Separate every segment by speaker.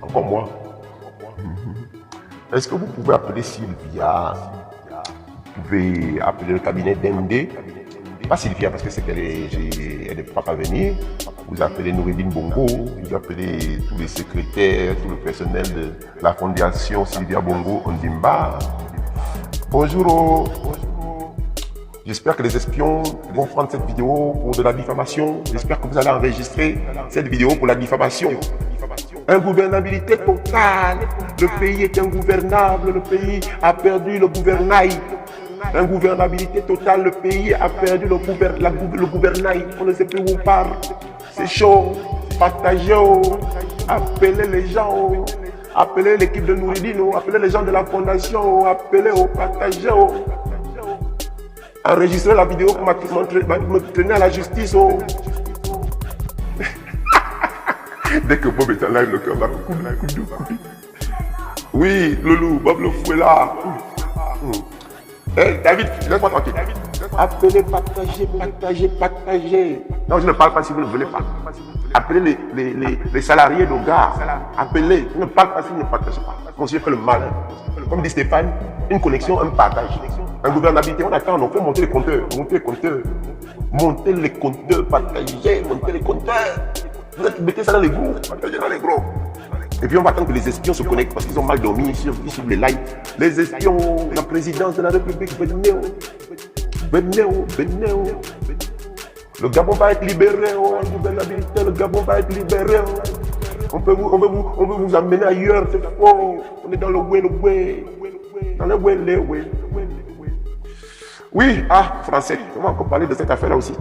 Speaker 1: Encore moi. Est-ce que vous pouvez appeler Sylvia? Vous pouvez appeler le cabinet d'Endé. Pas Sylvia parce que c'est qu'elle elle ne pourra pas venir. Vous appelez Noureddine Bongo, vous appelez tous les secrétaires, tout le personnel de la fondation Sylvia Bongo Ondimba. Bonjour. J'espère que les espions vont prendre cette vidéo pour de la diffamation. J'espère que vous allez enregistrer cette vidéo pour la diffamation. Ingouvernabilité totale. Le pays est ingouvernable. Le pays a perdu le gouvernail. Ingouvernabilité totale. Le pays a perdu le gouvernail. On ne sait plus où on part. C'est chaud. Partagez. Appelez les gens. Appelez l'équipe de Noureddine. Appelez les gens de la fondation. Appelez. Partagez. Enregistrez la vidéo pour me traîner à la justice. Dès que Bob est en live, le cœur va couler. Oui, Loulou, Bob le fou est là. Hey, David, laisse-moi tranquille. Appelez, partagez. Non, je ne parle pas si vous ne voulez pas. Appelez les salariés de gare. Appelez. Je ne parle pas si vous ne partagez pas. Monsieur fait le malin. Comme dit Stéphane, une connexion, un partage. Ingouvernabilité, on attend, donc il faut monter les compteurs. Montez les compteurs, partagez, montez les compteurs. Vous mettez ça dans les groupes, partagez dans les groupes. Et puis on va attendre que les espions se connectent parce qu'ils ont mal dormi ici sur les lives. Les espions, la présidence de la République, venez. Le Gabon va être libéré, ingouvernabilité, le Gabon va être libéré. On veut vous amener ailleurs, c'est faux. On est dans le way. Dans le way. Oui, français, on va encore parler de cette affaire-là aussi.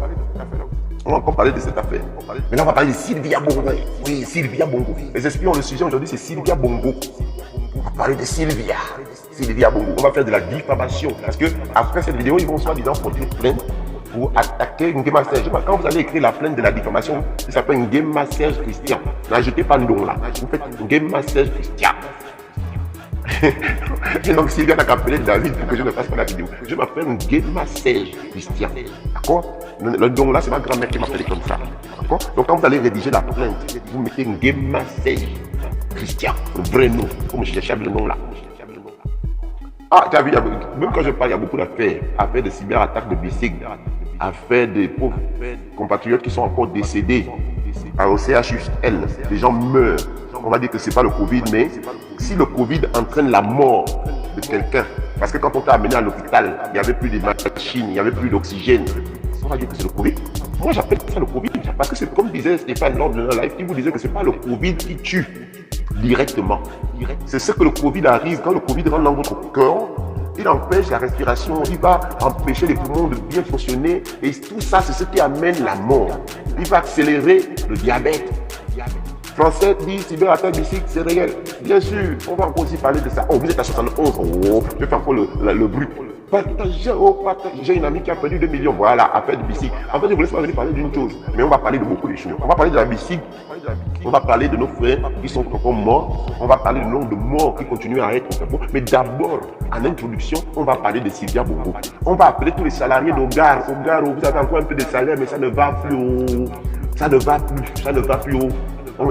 Speaker 1: On va encore parler de cette affaire. Maintenant, on va parler de Sylvia Bongo. Oui, Sylvia Bongo. Les espions, le sujet aujourd'hui, c'est Sylvia Bongo. On va parler de Sylvia Bongo. On va faire de la diffamation. Parce que après cette vidéo, ils vont soi-disant porter plainte pour attaquer une Game Master. Quand vous allez écrire la plainte de la diffamation, ça s'appelle une Game Master Christian. N'ajoutez pas de nom là. Vous faites une Game Master Christian. Et donc Sylvia n'a qu'à appeler David pour que je ne fasse pas la vidéo. Je m'appelle un Game Massage Christian. D'accord? Le don là, c'est ma grand-mère qui m'appelle comme ça. D'accord? Donc quand vous allez rédiger la plainte, vous mettez un Game Massage Christian. Le vrai nom. Comme je cherche le nom là. Tu as vu, même quand je parle, il y a beaucoup d'affaires. Affaires de cyberattaques de BICIG. Affaires de pauvres compatriotes qui sont encore décédés. Au CHUL, les gens meurent. On va dire que ce n'est pas le Covid, mais si le Covid entraîne la mort de quelqu'un, parce que quand on t'a amené à l'hôpital, il n'y avait plus de machines, il n'y avait plus d'oxygène, on va dire que c'est le Covid. Moi, j'appelle ça le Covid, parce que c'est comme disait Stéphane lors de notre live, qui vous disait que ce n'est pas le Covid qui tue directement. C'est ce que le Covid arrive, quand le Covid rentre dans votre corps, il empêche la respiration, il va empêcher les poumons de bien fonctionner, et tout ça, c'est ce qui amène la mort. Il va accélérer le diabète. Français dit cyberattaque BICIG, c'est réel. Bien sûr, on va encore aussi parler de ça. Vous êtes à 71. Je fais encore le bruit. Partagez. J'ai une amie qui a perdu 2 millions. Voilà, affaire de BICIG. En fait, je voulais pas venir parler d'une chose, mais on va parler de beaucoup de choses. On va parler de la BICIG. On va parler de nos frères qui sont encore morts. On va parler du nombre de morts qui continuent à être encore morts. Mais d'abord, en introduction, on va parler de Sylvia Bongo. On va appeler tous les salariés de gare. Au gare, vous avez encore un peu de salaire, mais ça ne va plus haut. Ça ne va plus haut.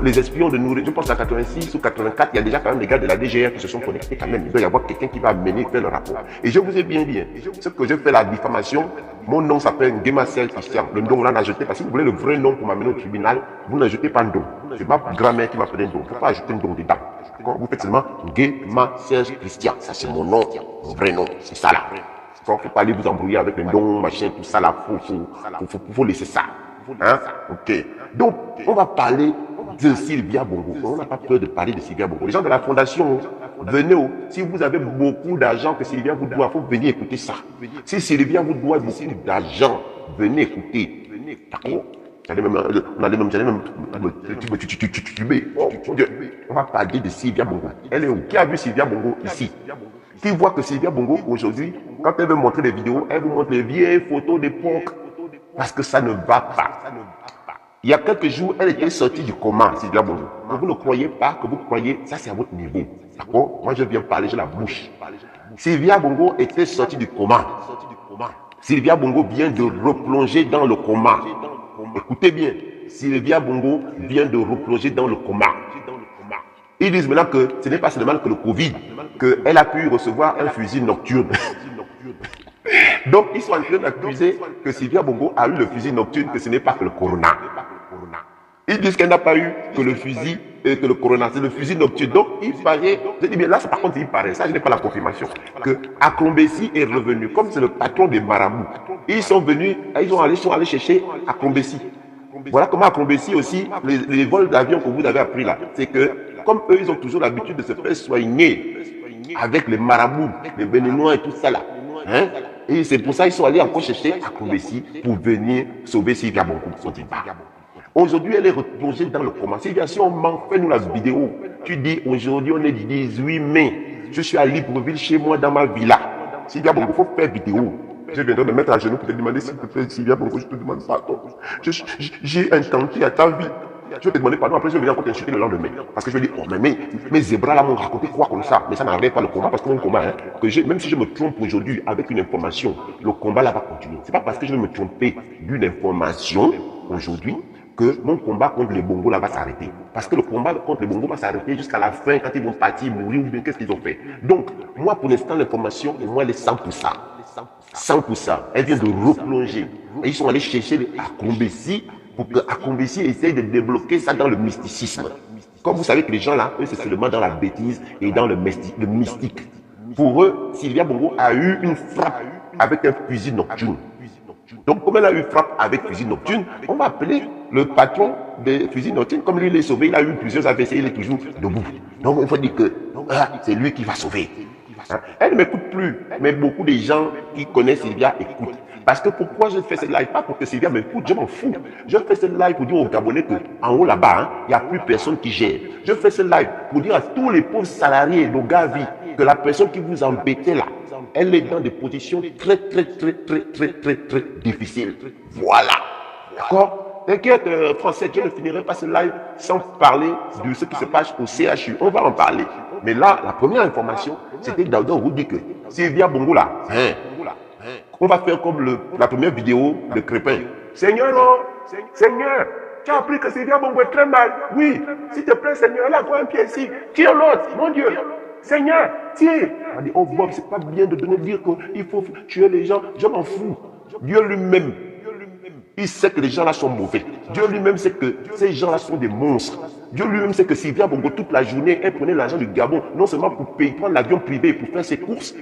Speaker 1: Les espions de Noureddine, je pense à 86 ou 84, il y a déjà quand même des gars de la DGR qui se sont connectés quand même. Il doit y avoir quelqu'un qui va amener faire le rapport. Et je vous ai bien dit, ce que j'ai fait la diffamation, mon nom s'appelle Guémassel Christian. Le nom là n'a jeté pas. Si vous voulez le vrai nom pour m'amener au tribunal, vous n'ajoutez pas un don. C'est ma grand-mère qui m'a fait un don. Il ne faut pas ajouter un don dedans. Quand vous faites seulement Guémassel Christian, ça c'est mon nom, mon vrai nom, c'est ça là. Il ne faut pas aller vous embrouiller avec les dons, machin, tout ça là. Faut laisser ça. Hein? Ok. Donc, on va parler de Sylvia Bongo. On n'a pas peur de parler de Sylvia Bongo. Les gens de la fondation, venez. Si vous avez beaucoup d'argent que Sylvia vous doit, il faut venir écouter ça. Si Sylvia vous doit beaucoup d'argent, venez écouter. D'accord? On allait même tuber. On va parler de Sylvia Bongo. Elle est où? Qui a vu Sylvia Bongo ici? Qui voit que Sylvia Bongo, aujourd'hui, quand elle veut montrer les vidéos, elle vous montre les vieilles photos d'époque. Parce que ça ne va pas. Il y a quelques jours, elle était sortie du coma, Sylvia Bongo. Que vous ne croyez pas, que vous croyez, ça c'est à votre niveau. D'accord? Moi je viens parler, j'ai la bouche. Sylvia Bongo était sortie du coma. Sylvia Bongo vient de replonger dans le coma. Écoutez bien, Sylvia Bongo vient de replonger dans le coma. Ils disent maintenant que ce n'est pas seulement que le Covid, qu'elle a pu recevoir un fusil nocturne. Donc, ils sont en train d'accuser que Sylvia Bongo a eu le fusil nocturne, que ce n'est pas que le corona. Ils disent qu'elle n'a pas eu que le fusil, que le corona, c'est le fusil nocturne. Donc, il paraît, je dis bien là, par contre, il paraît, ça, je n'ai pas la confirmation, que Akombesi est revenu, comme c'est le patron des marabouts. Ils sont venus, ils sont allés chercher Akombesi. Voilà comment Akombesi aussi, les vols d'avion que vous avez appris là, c'est que, comme eux, ils ont toujours l'habitude de se faire soigner avec les marabouts, les béninois et tout ça là. Hein? Et c'est pour ça qu'ils sont allés encore chercher Akombesi pour venir sauver Sylvia Bongo. Aujourd'hui, elle est replongée dans le coma. Sylvia, si on m'en fait nous la vidéo, tu dis aujourd'hui, on est du 18 mai. Je suis à Libreville chez moi dans ma villa. Sylvia Bongo, il faut faire vidéo. Je viendrai me mettre à genoux pour te demander s'il te plaît, Sylvia Bongo, je te demande pardon. J'ai intenté à ta vie. Je vais te demander pardon, après je vais venir encore t'insulter le lendemain. Parce que je vais dire, oh, mais mes zébras là m'ont raconté quoi comme ça. Mais ça n'arrête pas le combat, parce que mon combat, hein, même si je me trompe aujourd'hui avec une information, le combat là va continuer. C'est pas parce que je vais me tromper d'une information aujourd'hui que mon combat contre les Bongos là va s'arrêter. Parce que le combat contre les Bongos va s'arrêter jusqu'à la fin, quand ils vont partir, mourir, ou bien qu'est-ce qu'ils ont fait. Donc, moi pour l'instant, l'information, moi elle est 100%. 100%. Elle vient de replonger. Et ils sont allés chercher Akombesi pour que Akombesi essaye de débloquer ça dans le mysticisme. Comme vous savez que les gens là, eux, c'est seulement dans la bêtise et dans le mystique. Pour eux, Sylvia Bongo a eu une frappe avec un fusil nocturne. Donc, comme elle a eu frappe avec fusil nocturne, on va appeler le patron des fusils nocturnes. Comme lui, il est sauvé, il a eu plusieurs AVC, il est toujours debout. Donc, il faut dire que c'est lui qui va sauver. Elle ne m'écoute plus, mais beaucoup de gens qui connaissent Sylvia écoutent. Parce que pourquoi je fais cette live? Pas pour que Sylvia m'écoute, je m'en fous. Je fais cette live pour dire aux Gabonais qu'en haut là-bas, il n'y a plus personne qui gère. Je fais cette live pour dire à tous les pauvres salariés de Gavi que la personne qui vous embêtait là, elle est dans des positions très difficiles. Voilà. D'accord? T'inquiète, Français, je ne finirai pas ce live sans parler de ce qui se passe au CHU. On va en parler. Mais là, la première information, c'était d'abord vous dire que Sylvia Bongo là, on va faire comme la première vidéo de Crépin. Seigneur, Seigneur, tu as appris que Sylvia Bongo est très mal. Oui, s'il te plaît, Seigneur, elle a quoi un pied ici. Tiens l'autre, mon Dieu. Seigneur, tiens. On dit, oh Bob, c'est pas bien de dire qu'il faut tuer les gens. Je m'en fous. Dieu lui-même, il sait que les gens là sont mauvais. Dieu lui-même sait que ces gens là sont des monstres. Dieu lui-même sait que Sylvia Bongo, toute la journée, elle prenait l'argent du Gabon, non seulement pour payer, prendre l'avion privé pour faire ses courses,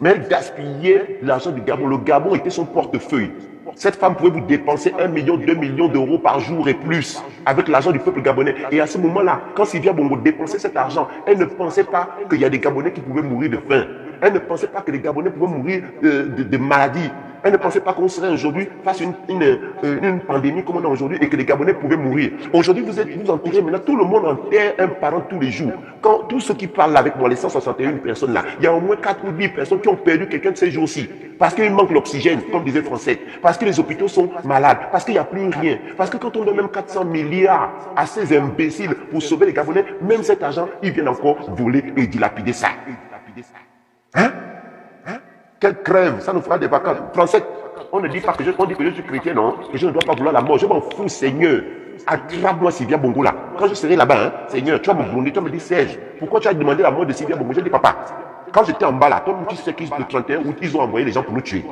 Speaker 1: mais elle gaspillait l'argent du Gabon. Le Gabon était son portefeuille. Cette femme pouvait vous dépenser 1 million, 2 millions d'euros par jour et plus avec l'argent du peuple gabonais. Et à ce moment-là, quand Sylvia Bongo dépensait cet argent, elle ne pensait pas qu'il y a des Gabonais qui pouvaient mourir de faim. Elle ne pensait pas que les Gabonais pouvaient mourir de maladies. Elle ne pensait pas qu'on serait aujourd'hui face à une pandémie comme on a aujourd'hui et que les Gabonais pouvaient mourir. Aujourd'hui, vous enterrez maintenant, tout le monde enterre un parent tous les jours. Quand tous ceux qui parlent avec moi, les 161 personnes là, il y a au moins 4 ou 10 personnes qui ont perdu quelqu'un de ces jours-ci. Parce qu'il manque l'oxygène, comme disait Français. Parce que les hôpitaux sont malades. Parce qu'il n'y a plus rien. Parce que quand on donne même 400 milliards à ces imbéciles pour sauver les Gabonais, même cet argent, ils viennent encore voler et dilapider ça. Hein? Quelle crève, ça nous fera des vacances. Français, on ne dit pas que on dit que je suis chrétien, non, que je ne dois pas vouloir la mort. Je m'en fous, Seigneur. Attrape-moi Sylvia Bongo là. Quand je serai là-bas, hein, Seigneur, tu vas me gronder, tu vas me dire, Serge, pourquoi tu as demandé la mort de Sylvia Bongo? Je dis, papa, quand j'étais en bas là, toi tu sais qu'ils le 31 août, ils ont envoyé les gens pour nous tuer.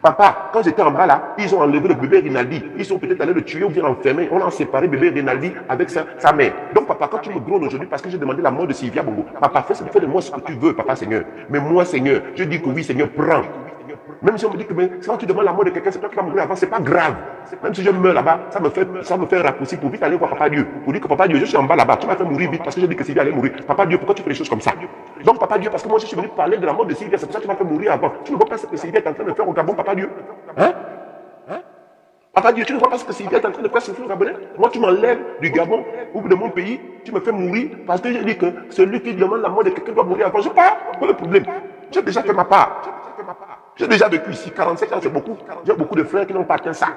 Speaker 1: Papa, quand j'étais en bas là, ils ont enlevé le bébé Rinaldi. Ils sont peut-être allés le tuer ou bien l'enfermer. On a séparé bébé Rinaldi avec sa mère. Donc papa, quand tu me grondes aujourd'hui parce que j'ai demandé la mort de Sylvia Bongo, papa, fais de moi ce que tu veux, papa Seigneur. Mais moi Seigneur, je dis que oui Seigneur, prends. Même si on me dit que quand tu demandes la mort de quelqu'un, c'est toi qui vas mourir avant, c'est pas grave. Même si je meurs là-bas, ça me fait un raccourci pour vite aller voir Papa Dieu. Pour dire que Papa Dieu, je suis en bas là-bas, tu m'as fait mourir vite parce que je dis que Sylvia allait mourir. Papa Dieu, pourquoi tu fais les choses comme ça? Donc Papa Dieu, parce que moi je suis venu parler de la mort de Sylvia, c'est pour ça que tu m'as fait mourir avant. Tu ne vois pas ce que Sylvia est en train de faire au Gabon, Papa Dieu? Hein? Papa Dieu, tu ne vois pas ce que Sylvia est en train de faire sur le Gabonais? Moi tu m'enlèves du Gabon ou de mon pays, tu me fais mourir parce que je dis que celui qui demande la mort de quelqu'un doit mourir avant. Je pars, pas le problème. J'ai déjà fait ma part. J'ai déjà vécu ici, 47 ans, c'est beaucoup. J'ai beaucoup de frères qui n'ont pas atteint ça.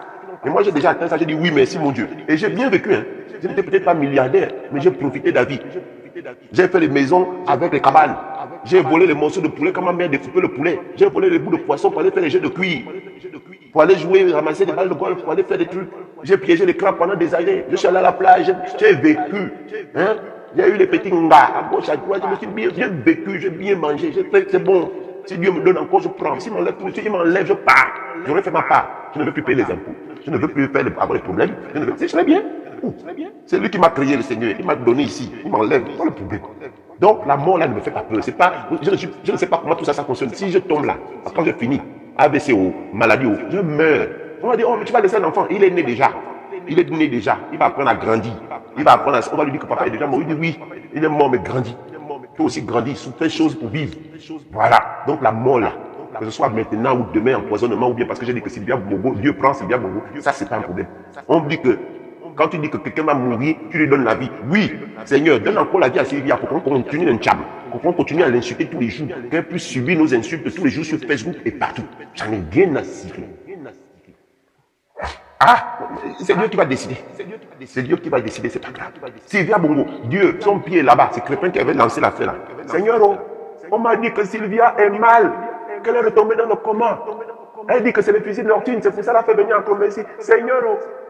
Speaker 1: Et moi, j'ai déjà atteint ça, j'ai dit oui, merci mon Dieu. Et j'ai bien vécu, hein. Je n'étais peut-être pas milliardaire, mais j'ai profité de la vie. J'ai fait les maisons avec les cabanes. J'ai volé les morceaux de poulet quand ma mère découpait le poulet. J'ai volé les bouts de poisson pour aller faire les jeux de cuir. Pour aller jouer, ramasser des balles de golf, pour aller faire des trucs. J'ai piégé les crabes pendant des années. Je suis allé à la plage, j'ai vécu. Hein? Il y a eu les petits ngas à gauche, à droite. J'ai vécu, j'ai bien mangé. C'est bon. Si Dieu me donne encore, je prends. S'il m'enlève tout, s'il m'enlève, je pars. J'aurais fait ma part. Je ne veux plus payer les impôts. Je ne veux plus avoir des problèmes. Je serais bien. C'est lui qui m'a créé, le Seigneur. Il m'a donné ici. Il m'enlève. Pas le problème. Donc la mort là ne me fait pas peur. C'est pas, je ne sais pas comment tout ça fonctionne. Si je tombe là, quand je finis, AVC ou maladie, je meurs. On va dire, oh, mais tu vas laisser un enfant. Il est né déjà. Il est né déjà. Il va apprendre à grandir. Il va apprendre on va lui dire que papa est déjà mort. Il dit oui, il est mort, mais grandit. Toi aussi grandis, fais des choses pour vivre. Voilà. Donc la mort là, que ce soit maintenant ou demain, empoisonnement, ou bien parce que j'ai dit que Sylvia Bongo, Dieu prend Sylvia Bongo, ça c'est pas un problème. On dit que quand tu dis que quelqu'un va mourir, tu lui donnes la vie. Oui, Seigneur, donne encore la vie à Sylvia pour qu'on continue l'enchable, pour qu'on continue à l'insulter tous les jours, qu'elle puisse subir nos insultes tous les jours sur Facebook et partout. J'en ai rien à siffler. Ah, c'est Dieu qui va décider. C'est Dieu qui va décider, c'est pas grave. Sylvia Bongo, Dieu, son pied est là-bas, c'est Crépin qui avait lancé l'affaire là. Seigneur, on m'a dit que Sylvia est mal, qu'elle est retombée dans le coma. Elle dit que c'est le fusil de Nortune, c'est pour ça qu'elle a fait venir en commun ici. Seigneur,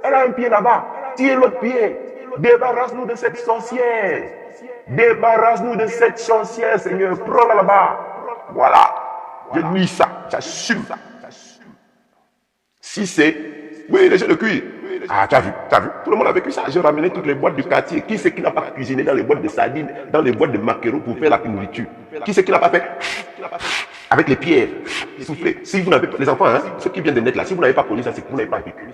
Speaker 1: elle a un pied là-bas, tire l'autre pied. Débarrasse-nous de cette sorcière. Débarrasse-nous de cette sorcière, Seigneur. Prends-la là-bas. Voilà. Je dis ça, j'assume ça. Si c'est, oui, les jeux de cuir. Ah, tu as vu. Tout le monde a vécu ça. J'ai ramené toutes les boîtes du quartier. Qui c'est qui n'a pas cuisiné dans les boîtes de sardines, dans les boîtes de maquereaux pour faire la nourriture? Qui c'est qui n'a pas fait? Avec les pierres, souffler. Si vous n'avez pas, les enfants, hein, ceux qui viennent de naître là, si vous n'avez pas connu ça, c'est que vous n'avez pas vécu.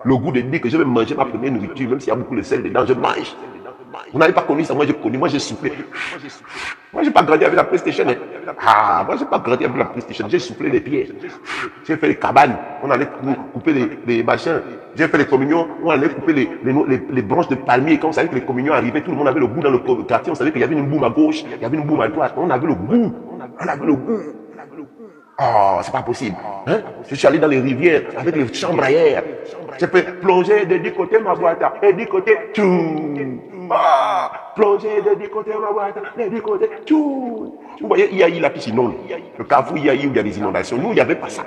Speaker 1: Le goût de dire que je vais manger ma première nourriture, même s'il y a beaucoup de sel dedans, je mange. Vous n'avez pas connu ça, moi j'ai connu, moi j'ai soufflé. Moi j'ai pas grandi avec la PlayStation. Hein. Ah, moi j'ai pas grandi avec la PlayStation, j'ai soufflé les pierres. J'ai fait les cabanes, on allait couper les machins. J'ai fait les communions, on allait couper les branches de palmier. Quand on savait que les communions arrivaient, tout le monde avait le goût dans le quartier, on savait qu'il y avait une boum à gauche, il y avait une boum à droite, on avait le goût. On avait le goût. Oh, c'est pas possible. Hein? Je suis allé dans les rivières avec les chambres à air. J'ai fait plonger de 10 côtés ma boîte et 10 côtés tout. Ah, plonger de 10 côtés ma boîte et 10 côtés tout. Vous voyez, Iaï là qui s'inonde. Le carrefour Iaï où il y a des inondations. Nous, il n'y avait pas ça.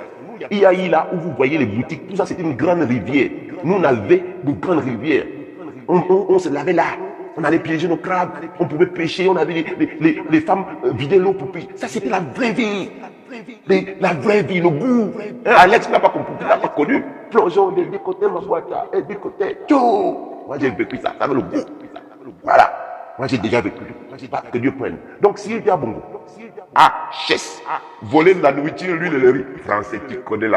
Speaker 1: Iaï là où vous voyez les boutiques, tout ça c'était une grande rivière. Nous, on avait une grande rivière. On se lavait là. On allait piéger nos crabes, on pouvait pêcher, on avait les femmes vider l'eau pour pêcher. Ça, c'était la vraie vie. La vraie vie, le goût. Hein, Alex n'a pas compris, il n'a pas connu. Plongeons des côtés, ma boîte, et des côtés, tout. Moi, j'ai vécu ça, ça avait le goût. Voilà. Moi, j'ai déjà vécu. Pas que Dieu prenne. Donc, s'il y a bon goût, chasse, voler de la nourriture, l'huile et le riz. Français, tu connais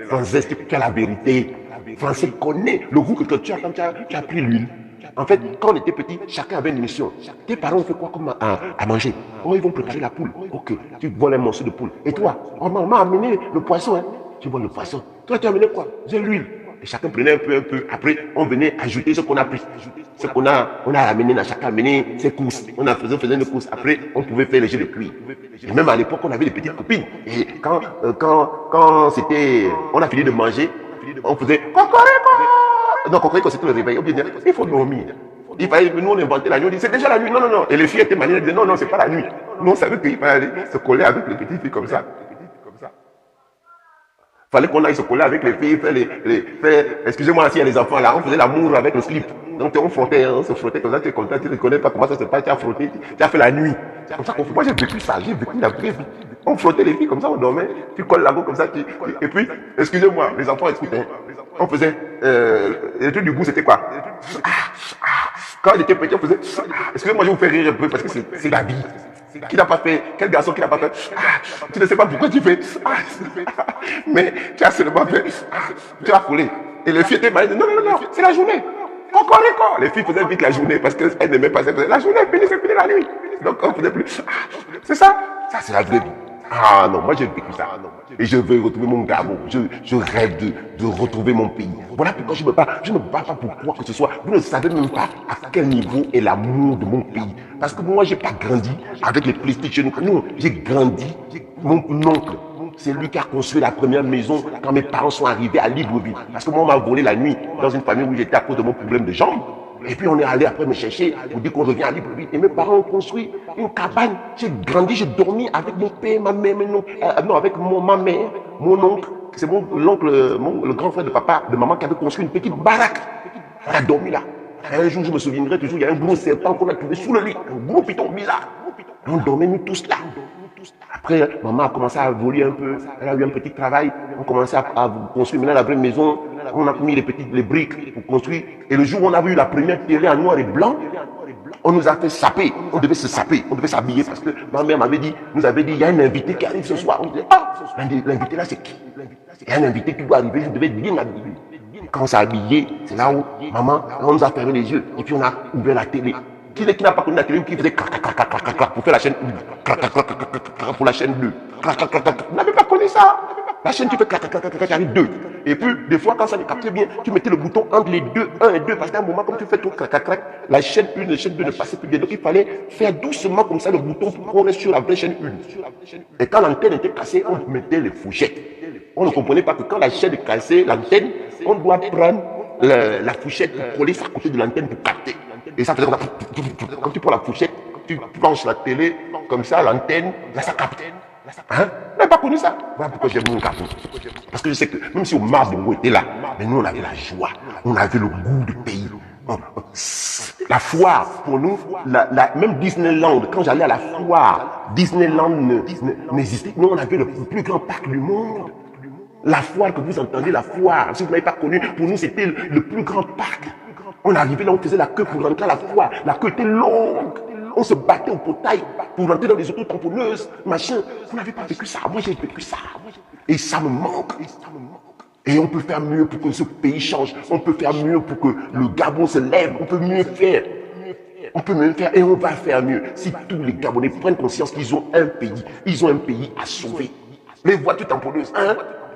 Speaker 1: Français, tu as la vérité. Français connaît le goût que tu as quand tu as pris l'huile. En fait, quand on était petit, chacun avait une mission. Tes parents ont fait quoi comme à manger? Oh, ils vont préparer la poule. Ok, tu vois les morceaux de poule. Et toi? Oh, on m'a amené le poisson. Hein. Tu vois le poisson. Toi, tu as amené quoi? J'ai l'huile. Et chacun prenait un peu. Après, on venait ajouter ce qu'on a pris. Ce qu'on a amené, chacun a amené ses courses. On faisait une course. Après, on pouvait faire les jeux de cuir. Et même à l'époque, on avait des petites copines. Et quand c'était, on a fini de manger, on faisait non, Cocorico, c'était le réveil. On dit, il faut dormir. Il fallait, nous, on inventait la nuit. On dit, c'est déjà la nuit. Non. Et les filles étaient maniées. Elles disaient, non, c'est pas la nuit. Nous, on savait qu'il fallait aller se coller avec les petites filles comme ça. Il fallait qu'on aille se coller avec les filles, excusez-moi, s'il y a les enfants là, on faisait l'amour avec le slip. Donc, on frottait, on se frottait comme ça, tu es content, tu ne connais pas comment ça se passe, tu as frotté, tu as fait la nuit. Comme ça qu'on fait. Moi, j'ai vécu ça, j'ai vécu la vraie vie. On frottait les filles comme ça, on dormait, tu colles la go comme ça, et puis, excusez-moi, les enfants écoutent, hein. On faisait, le truc du goût, c'était quoi? Quand on était petit, on faisait, excusez-moi, je vous fais rire un peu parce que c'est la vie. Qui n'a pas fait? Quel garçon qui n'a pas fait? Tu ne sais pas pourquoi tu fais. Mais tu as seulement fait. Tu as foulé. Et les filles étaient malades. Non, c'est la journée. Cocorico. Les filles faisaient vite la journée parce qu'elles n'aimaient pas ça. La journée, c'est fini la nuit. Donc on ne faisait plus. C'est ça? Ça, c'est la vraie vie. Ah non, moi j'ai vécu ça. Et je veux retrouver mon Gabon. Je rêve de retrouver mon pays. Voilà pourquoi je ne me bats pas pour quoi que ce soit. Vous ne savez même pas à quel niveau est l'amour de mon pays. Parce que moi, je n'ai pas grandi avec les PlayStation. Non, j'ai grandi. Mon oncle, c'est lui qui a construit la première maison quand mes parents sont arrivés à Libreville. Parce que moi, on m'a volé la nuit dans une famille où j'étais à cause de mon problème de jambes. Et puis on est allé après me chercher pour dire qu'on revient à Libreville. Et mes parents ont construit une cabane. J'ai grandi, j'ai dormi avec mon père, ma mère, non, avec ma mère, mon oncle. C'est l'oncle, le grand frère de papa, de maman qui avait construit une petite baraque. On a dormi là. Un jour, je me souviendrai toujours, il y a un gros serpent qu'on a trouvé sous le lit. Un gros piton bizarre. On dormait nous tous là. Après, maman a commencé à voler un peu. Elle a eu un petit travail. On commençait à construire maintenant la vraie maison. On a mis les briques pour construire. Et le jour où on a vu la première télé en noir et blanc, on nous a fait saper. On devait se saper. On devait s'habiller parce que ma mère nous avait dit, il y a un invité qui arrive ce soir. On disait, ah, l'invité là, c'est qui? Il y a un invité qui doit arriver. Je devais bien m'habiller. Quand on s'est habillé, c'est là où maman, on nous a fermé les yeux. Et puis on a ouvert la télé. Qui n'a pas connu la télé, qui faisait pour faire la chaîne 1, pour la chaîne 2. Vous n'avez pas connu ça? La chaîne, tu fais il arrive 2. Et puis, des fois, quand ça ne captait bien, tu mettais le bouton entre les deux, 1 et 2. Parce qu'à un moment, comme tu fais tout la chaîne 1, la chaîne 2 ne passait plus bien. Donc, il fallait faire doucement comme ça le bouton pour qu'on reste sur la vraie chaîne 1. Et quand l'antenne était cassée, on mettait les fourchettes. On ne comprenait pas que quand la chaîne est cassée, l'antenne, on doit prendre la fourchette pour coller ça à côté de l'antenne pour capter. Et ça faisait comme ça. Quand tu prends la fourchette, tu planches la télé, comme ça, l'antenne, là, ça capte. Hein? Vous n'avez pas connu ça? Voilà pourquoi j'aime mon Gabon. Parce que je sais que même si Omar Bongo était là, mais nous, on avait la joie. On avait le goût du pays. La foire, pour nous, même Disneyland, quand j'allais à la foire, Disneyland n'existait. Nous, on avait le plus grand parc du monde. La foire que vous entendez, la foire, si vous n'avez pas connu, pour nous, c'était le plus grand parc. On arrivait là, on faisait la queue pour rentrer à la foire. La queue était longue. On se battait au portail pour rentrer dans les auto-tamponneuses, machin. Vous n'avez pas vécu ça. Moi, j'ai vécu ça. Et ça me manque. Et on peut faire mieux pour que ce pays change. On peut faire mieux pour que le Gabon se lève. On peut mieux faire. On peut mieux faire et on va faire mieux. Si tous les Gabonais prennent conscience qu'ils ont un pays. Ils ont un pays à sauver. Les voitures tamponneuses,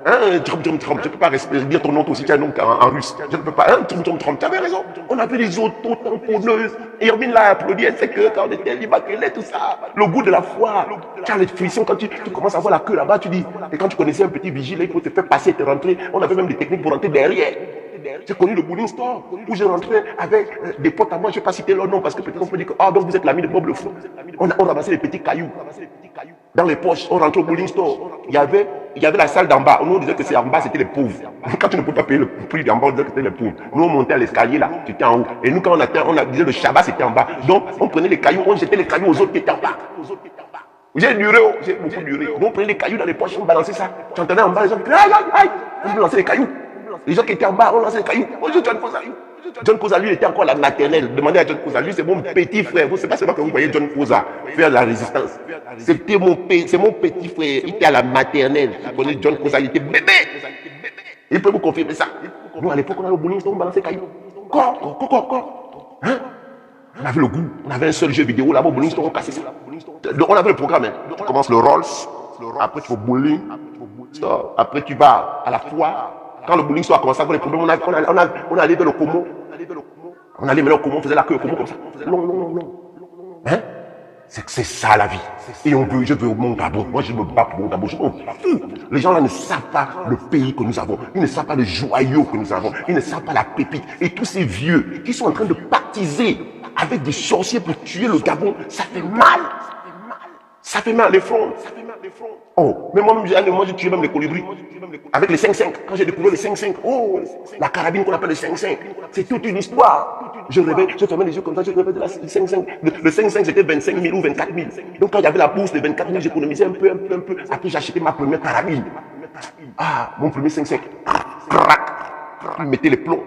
Speaker 1: je ne peux pas dire ton nom aussi, tu as un nom en russe. Je ne peux pas. Tu avais raison. On avait les auto-tamponneuses. Irvine l'a applaudi, elle sait que quand on était l'Immaculée, tout ça. Le goût de la foire. Tu as les frissons quand tu commences à voir la queue là-bas, tu dis. Et quand tu connaissais un petit vigile, il faut te faire passer et te rentrer. On avait même des techniques pour rentrer derrière. J'ai connu le bowling store où j'ai rentré avec des potes à moi, je ne vais pas citer leur nom parce que peut-être on peut dire que donc vous êtes l'ami de Bob le Fou. On ramassait les petits cailloux dans les poches, on rentrait au bowling store. Il y avait la salle d'en bas. Nous on disait que c'est en bas, c'était les pauvres. Quand tu ne peux pas payer le prix d'en bas, on disait que c'était les pauvres. Nous on montait à l'escalier là, tu étais en haut. Et nous quand on disait le Shabbat, c'était en bas. Donc on prenait les cailloux, on jetait les cailloux aux autres qui étaient en bas. J'ai duré, j'ai beaucoup duré. Donc on prenait les cailloux dans les poches, on balançait ça. Tu entendais en bas les gens qui aïe, on lançait les cailloux. Les gens qui étaient en bas, on lançait les cailloux. Bonjour John Kosa. John Kosa, lui, était encore à la maternelle. Demandez à John Kosa, lui, c'est mon petit frère. Vous, c'est pas seulement que vous voyez John Kosa faire la résistance. C'est mon petit frère. Il était à la maternelle. Vous connaissez John Kosa, il était bébé. Il peut vous confirmer ça. Nous, à l'époque, on avait au bowling, on balançait les cailloux. Quoi? Hein? On avait le goût. On avait un seul jeu vidéo là-bas au bowling, on cassait ça. Donc, on avait le programme. Tu commences le Rolls. Après, tu vas au bowling. Après, tu vas à la foire. Quand le bowling soit commencé à avoir les problèmes, on allait vers le Como. On allait vers le Como, on faisait la queue au Como comme ça. Non. Hein? C'est ça la vie. Et je veux mon Gabon. Moi, je me bats pour mon Gabon. Je m'en fous. Les gens là ne savent pas le pays que nous avons. Ils ne savent pas le joyau que nous avons. Ils ne savent pas la pépite. Et tous ces vieux qui sont en train de baptiser avec des sorciers pour tuer le Gabon, ça fait mal. Ça fait mal, les fronts. Oh, mais moi j'ai tué même les colibris. Avec les 5-5. Quand j'ai découvert les 5-5, oh, la carabine qu'on appelle le 5-5. C'est toute une histoire. Je fermais les yeux comme ça, je rêvais de la 5-5. Le 5-5, c'était 25 000 ou 24 000. Donc quand il y avait la bourse de 24 000, j'économisais un peu. Après, j'ai acheté ma première carabine. Ah, mon premier 5-5. Crac. Il mettait les plombs.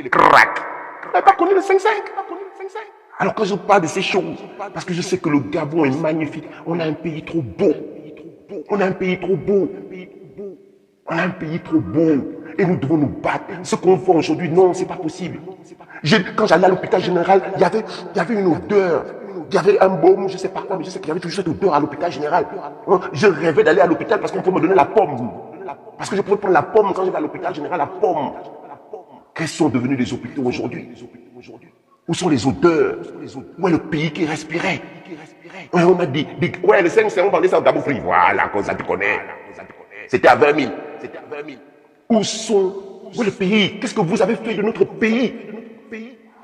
Speaker 1: Crac. Tu n'as pas connu le 5-5? Alors quand je parle de ces choses, parce que je sais que le Gabon est magnifique, on a un pays trop beau. On a un pays trop beau. Et nous devons nous battre. Ce qu'on voit aujourd'hui, non, c'est pas possible. Quand j'allais à l'hôpital général, il y avait une odeur. Il y avait un baume, je ne sais pas quoi, mais je sais qu'il y avait toujours cette odeur à l'hôpital général. Je rêvais d'aller à l'hôpital parce qu'on pouvait me donner la pomme. Parce que je pouvais prendre la pomme quand j'étais à l'hôpital général, la pomme. Quels sont devenus les hôpitaux aujourd'hui? Où sont les odeurs? Où est le pays qui respirait? On a dit, ouais, les 5 on vendait ça au Gabon Free. Voilà, comme ça tu connais. C'était à 20 000. Où est le pays? Qu'est-ce que vous avez fait de notre pays?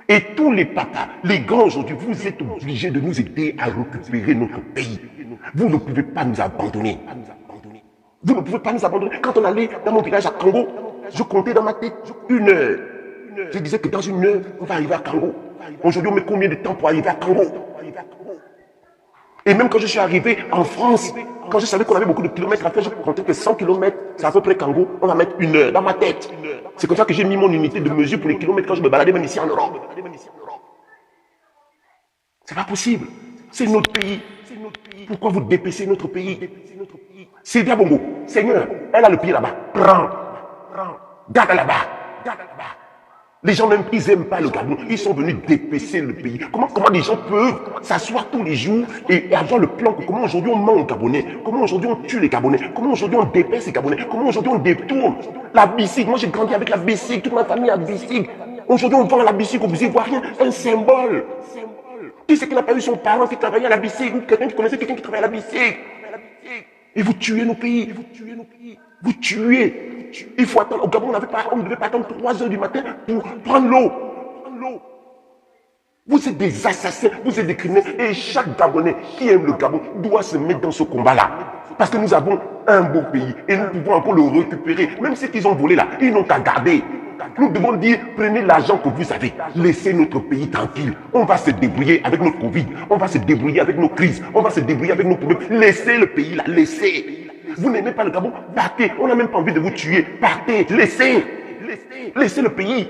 Speaker 1: Et tous les papas, les grands aujourd'hui, vous êtes obligés de nous aider à récupérer notre pays. Vous ne pouvez pas nous abandonner. Vous ne pouvez pas nous abandonner. Quand on allait dans mon village à Kango, je comptais dans ma tête 1 heure. Je disais que dans 1 heure, on va arriver à Kango. Aujourd'hui, on met combien de temps pour arriver à Kango? Et même quand je suis arrivé en France, quand je savais qu'on avait beaucoup de kilomètres à faire, je comptais que 100 kilomètres, c'est à peu près Kango, on va mettre 1 heure dans ma tête. C'est comme ça que j'ai mis mon unité de mesure pour les kilomètres quand je me baladais même ici en Europe. C'est pas possible. C'est notre pays. Pourquoi vous dépecez notre pays? Sylvia Bongo, Seigneur, elle a le pied là-bas. Prends. Garde là-bas. Les gens même, ils n'aiment pas le Gabon. Ils sont venus dépecer le pays. Comment les gens peuvent s'asseoir tous les jours et avoir le plan que comment aujourd'hui on ment aux Gabonais, comment aujourd'hui on tue les Gabonais, comment aujourd'hui on dépèce les Gabonais, comment aujourd'hui on détourne la bicycle. Moi j'ai grandi avec la bicycle, toute ma famille a bicycle. Aujourd'hui on vend la bicycle aux Ivoiriens, un symbole. Qui c'est qui n'a pas eu son parent qui travaillait à la bicycle ou quelqu'un qui connaissait quelqu'un qui travaillait à la bicycle? Et vous tuez nos pays. Vous tuez. Il faut attendre. Au Gabon, on ne devait pas attendre 3 heures du matin pour prendre l'eau. Vous êtes des assassins, vous êtes des criminels. Et chaque Gabonais qui aime le Gabon doit se mettre dans ce combat-là. Parce que nous avons un beau pays et nous pouvons encore le récupérer. Même ceux qu'ils ont volé là, ils n'ont qu'à garder. Nous devons dire, prenez l'argent que vous avez, laissez notre pays tranquille. On va se débrouiller avec notre Covid, on va se débrouiller avec nos crises, on va se débrouiller avec nos problèmes. Laissez le pays là, laissez. Vous n'aimez pas le Gabon, partez. On n'a même pas envie de vous tuer, partez, laissez. Laissez le pays.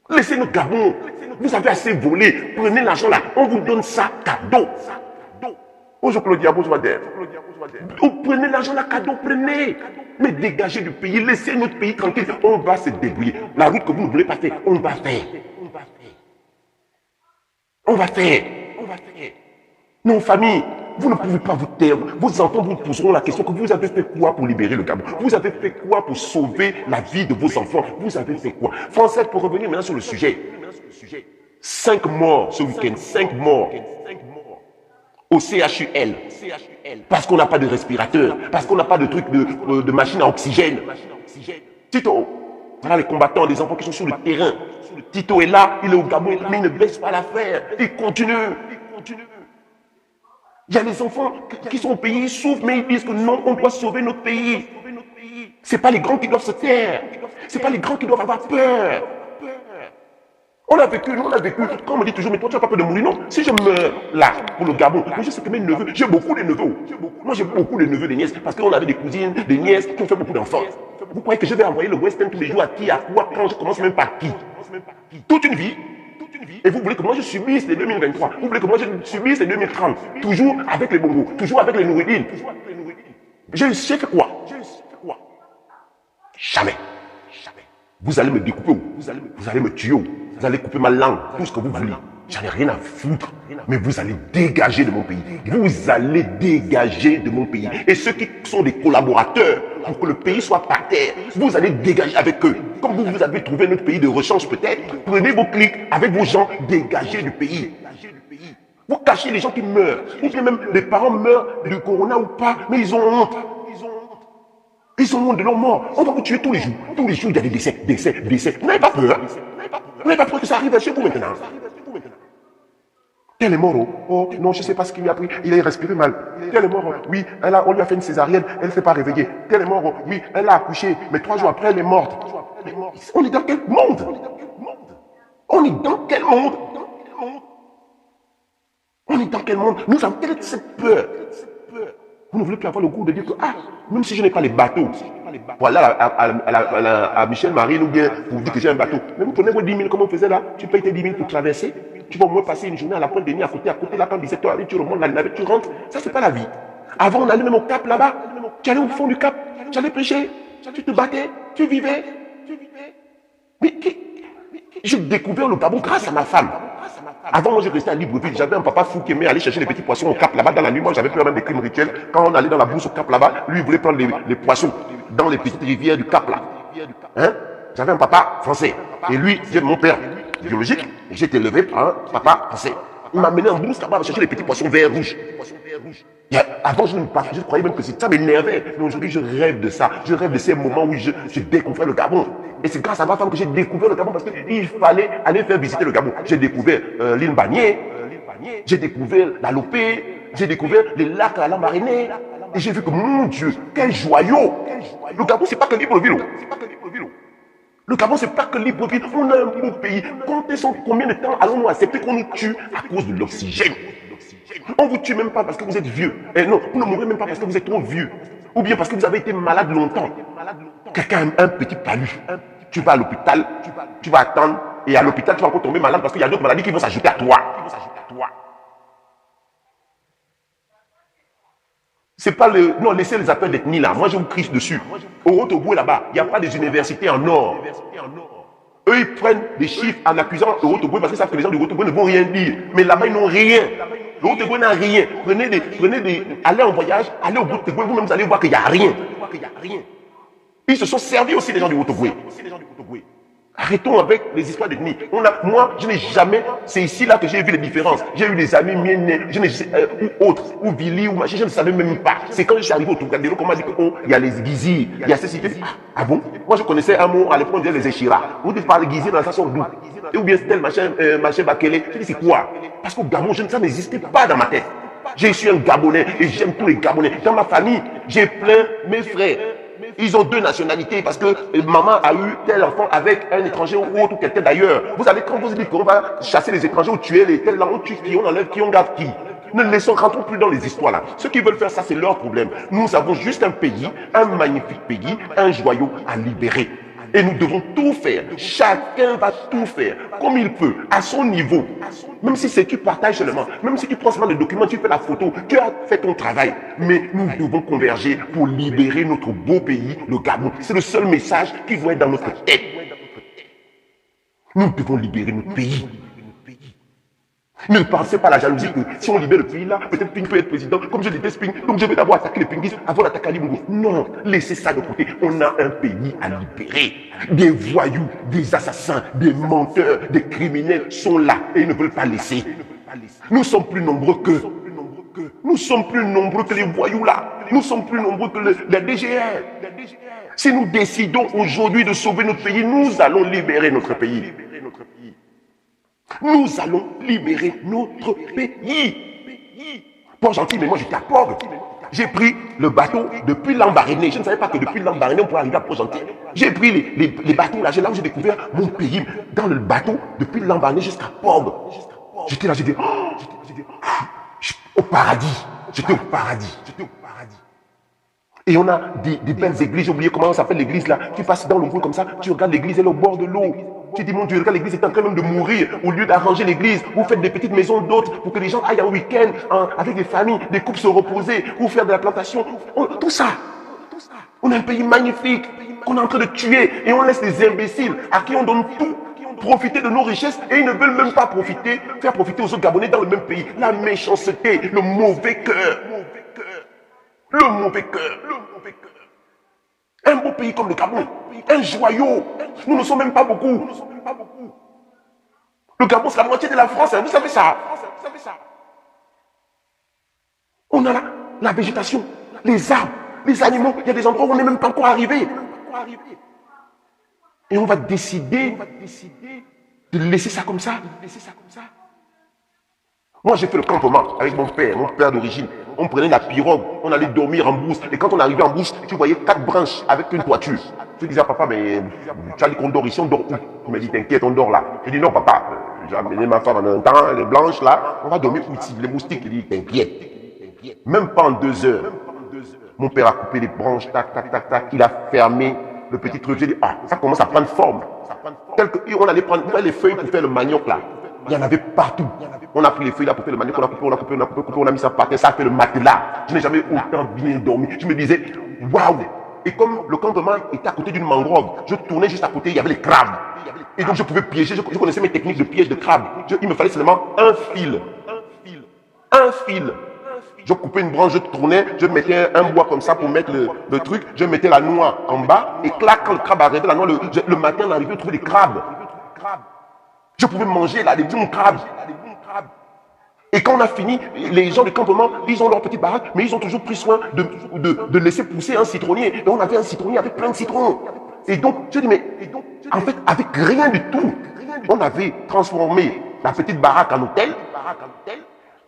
Speaker 1: Laissez notre Gabon. Vous avez assez volé, prenez l'argent là, on vous donne ça cadeau. Bonjour Claudia, bonjour Adèle. Prenez l'argent là, cadeau, prenez. Mais dégagez du pays, laissez notre pays tranquille. On va se débrouiller. La route que vous ne voulez pas faire, on va faire. Non, famille, vous ne pouvez pas vous taire. Vos enfants vous poseront la question que vous avez fait quoi pour libérer le Gabon? Vous avez fait quoi pour sauver la vie de vos enfants? Vous avez fait quoi? Français, pour revenir maintenant sur le sujet. 5 morts ce week-end, 5 morts. Au CHUL, parce qu'on n'a pas de respirateur, parce qu'on n'a pas de truc de machine à oxygène. Tito, voilà les combattants, les enfants qui sont sur le terrain. Tito est là, il est au Gabon, mais il ne baisse pas l'affaire. Il continue. Il y a les enfants qui sont au pays, ils souffrent, mais ils disent que non, on doit sauver notre pays. Ce n'est pas les grands qui doivent se taire. Ce n'est pas les grands qui doivent avoir peur. On a vécu. Quand on me dit toujours, mais toi tu n'as pas peur de mourir, non. Si je meurs là, pour le Gabon, moi je sais que mes neveux, j'ai beaucoup de neveux. Moi j'ai beaucoup de neveux, de nièces, parce qu'on avait des cousines, des nièces qui ont fait beaucoup d'enfants. Vous croyez que je vais envoyer le Western tous les jours à qui, à quoi, quand je commence même par qui? Toute une vie. Et vous voulez que moi je subisse les 2023. Vous voulez que moi je subisse les 2030. Toujours avec les bongos, toujours avec les nouridines. J'ai fait quoi? Jamais. Vous allez me découper où? Vous allez me tuer où? Vous allez couper ma langue, tout ce que vous voulez. J'en ai rien à foutre. Mais vous allez dégager de mon pays. Vous allez dégager de mon pays. Et ceux qui sont des collaborateurs pour que le pays soit par terre, vous allez dégager avec eux. Comme vous avez trouvé notre pays de rechange peut-être, prenez vos clics avec vos gens, dégagez du pays. Vous cachez les gens qui meurent. Ou bien même les parents meurent du corona ou pas, mais ils ont honte. Ils ont honte de leur mort. On va vous tuer tous les jours. Tous les jours, il y a des décès. Vous n'avez pas peur. Vous n'avez pas peur que ça arrive chez vous maintenant. Tel est mort. Oh, non, je ne sais pas ce qu'il lui a pris. Il a respiré mal. Tel est mort. Oui, on lui a fait une césarienne. Elle ne s'est pas réveillée. Tel est mort. Oui, elle a accouché. Mais 3 jours après, elle est morte. On est dans quel monde? On est dans quel monde? On est dans quel monde? Nous avons quelle est cette peur? Vous ne voulez plus avoir le goût de dire que, même si je n'ai pas les bateaux, voilà à Michel Marine ou bien pour dire que j'ai un bateau. Mais vous prenez vos 10 000 comme on faisait là, tu payes tes 10 000 pour traverser, tu vas au moins passer une journée à la pointe des nuits à côté là, quand 17 h arrive, tu remontes la navette, tu rentres. Ça, c'est pas la vie. Avant, on allait même au Cap là-bas, tu allais au fond du Cap, tu allais pêcher, tu te battais, tu vivais. Mais j'ai découvert le Gabon grâce à ma femme. Avant, moi, je restais à Libreville. J'avais un papa fou qui aimait aller chercher les petits poissons au Cap là-bas dans la nuit. Moi, j'avais peur même des crimes rituels. Quand on allait dans la bourse au Cap là-bas, lui, il voulait prendre les poissons dans les petites rivières du Cap là. Hein? J'avais un papa français. Et lui, c'est mon père biologique. Et j'ai été élevé par un papa français. Il m'a mené en brousse là-bas chercher les petits poissons verts rouges. Avant, je croyais même que ça m'énervait. Mais aujourd'hui, je rêve de ça. Je rêve de ces moments où je découvrais le Gabon. Et c'est grâce à ma femme que j'ai découvert le Gabon parce qu'il fallait aller faire visiter le Gabon. J'ai découvert l'île Bagné, j'ai découvert la Lopé, j'ai découvert les lacs à la Marinée. Et j'ai vu que, mon Dieu, quel joyau! Le Gabon, c'est pas que Libreville. Le Gabon, c'est pas que Libreville. On a un beau pays. Combien de temps allons-nous accepter qu'on nous tue à cause de l'oxygène? On ne vous tue même pas parce que vous êtes vieux. Non, vous ne mourrez même pas parce que vous êtes trop vieux. Ou bien parce que vous avez été malade longtemps. Quelqu'un a un petit palu. Tu vas à l'hôpital, tu vas attendre. Et à l'hôpital, tu vas encore tomber malade parce qu'il y a d'autres maladies qui vont s'ajouter à toi. C'est pas le... Non, laissez les appels d'ethnie là. Moi, je vous crie dessus. Au Haut-Togo, là-bas, il n'y a pas des universités en or. Eux, ils prennent des chiffres en accusant le Haut-Togo parce qu'ils savent que les gens du Haut-Togo ne vont rien dire. Mais là-bas, ils n'ont rien. Le Haut-Togo n'a rien. Allez en voyage, allez au Haut-Togo, vous-même, allez voir qu'il n'y a rien. Ils se sont servis aussi des gens du Haut-Togo. Arrêtons avec les histoires d'ethnie. Moi, je n'ai jamais... C'est ici là que j'ai vu les différences. J'ai eu des amis miennais, ou autres, ou Billy, ou machin, je ne savais même pas. C'est quand je suis arrivé au Tougadéro qu'on m'a dit qu'il y a les Guizirs, il y a ces cités. Ah bon? Moi, je connaissais un mot, à l'époque, on disait les Échira. Vous dites par les Guizirs dans la station d'où? Ou bien c'était le machin Bakélé. Je dis, c'est quoi? Parce qu'au Gabon, ça n'existait pas dans ma tête. Je suis un Gabonais et j'aime tous les Gabonais. Dans ma famille, j'ai plein mes frères. Ils ont deux nationalités parce que maman a eu tel enfant avec un étranger ou autre ou quelqu'un d'ailleurs. Vous savez, quand vous dites qu'on va chasser les étrangers ou tuer les tels là, on tue qui, on enlève qui, on garde qui. Ne rentrons plus dans les histoires là. Ceux qui veulent faire ça, c'est leur problème. Nous avons juste un pays, un magnifique pays, un joyau à libérer. Et nous devons tout faire. Chacun va tout faire comme il peut, à son niveau. Même si c'est tu partages seulement, même si tu prends seulement le document, tu fais la photo, tu as fait ton travail. Mais nous devons converger pour libérer notre beau pays, le Gabon. C'est le seul message qui doit être dans notre tête. Nous devons libérer notre pays. Ne pensez pas à la jalousie que si on libère le pays là, peut-être Ping peut être président. Comme je déteste Ping, donc je vais d'abord attaquer les Pinguis avant d'attaquer Ali Bongo. Non, laissez ça de côté. On a un pays à libérer. Des voyous, des assassins, des menteurs, des criminels sont là et ils ne veulent pas laisser. Nous sommes plus nombreux que... Nous sommes plus nombreux que les voyous là. Nous sommes plus nombreux que les DGR. Si nous décidons aujourd'hui de sauver notre pays, nous allons libérer notre pays. Nous allons libérer notre pays. Port-Gentil, mais moi j'étais à Port. J'ai pris le bateau depuis Lambaréné. Je ne savais pas que depuis Lambaréné on pouvait arriver à Port-Gentil. J'ai pris les bateaux là, là où j'ai découvert mon pays. Dans le bateau, depuis Lambaréné jusqu'à Port. J'étais là, j'étais au paradis. J'étais au paradis. Et on a des belles églises. J'ai oublié comment ça s'appelle l'église là. Tu passes dans le bout comme ça, tu regardes l'église, elle est au bord de l'eau. Tu dis, mon Dieu, regarde, l'église est en train même de mourir. Au lieu d'arranger l'église, vous faites des petites maisons d'autres pour que les gens aillent en week-end avec des familles, des couples se reposer, ou faire de la plantation. Tout ça. On a un pays magnifique qu'on est en train de tuer et on laisse les imbéciles à qui on donne tout profiter de nos richesses et ils ne veulent même pas profiter, faire profiter aux autres Gabonais dans le même pays. La méchanceté, le mauvais cœur. Le mauvais cœur. Un beau pays comme le Gabon, un joyau. Nous ne sommes même pas beaucoup. Le Gabon, c'est la moitié de la France, hein. Vous savez ça. On a la végétation, les arbres, les animaux. Il y a des endroits où on n'est même pas encore arrivé. Et on va décider de laisser ça comme ça. Moi, j'ai fait le campement avec mon père d'origine. On prenait la pirogue, on allait dormir en brousse. Et quand on arrivait en brousse, tu voyais 4 branches avec une toiture. Je disais à papa, mais tu as dit qu'on dort ici, on dort où? Il m'a dit, t'inquiète, on dort là. Je dis, non, papa, j'ai amené ma femme en un temps, les blanches là, on va dormir où ici? Les moustiques, il dit, t'inquiète. Même pas en 2 heures. Mon père a coupé les branches, tac, il a fermé le petit truc. J'ai dit, ça commence à prendre forme. On allait prendre les feuilles pour faire le manioc là. Il y en avait partout. On a pris les feuilles là pour faire le manioc, on a mis ça par terre, ça a fait le matelas. Je n'ai jamais autant bien dormi. Je me disais, waouh! Et comme le campement était à côté d'une mangrove, je tournais juste à côté, il y avait les crabes. Et donc je pouvais piéger, je connaissais mes techniques de piège de crabes. Il me fallait seulement un fil. Je coupais une branche, je tournais, je mettais un bois comme ça pour mettre le truc, je mettais la noix en bas, et clac, quand le crabe arrivait, la noix, le matin, on arrivait à trouver des crabes. Je pouvais manger là, des bons crabes. Et quand on a fini, les gens du campement, ils ont leur petite baraque, mais ils ont toujours pris soin de laisser pousser un citronnier. Et on avait un citronnier avec plein de citrons. Et donc, je dis, mais en fait, avec rien du tout, on avait transformé la petite baraque en hôtel.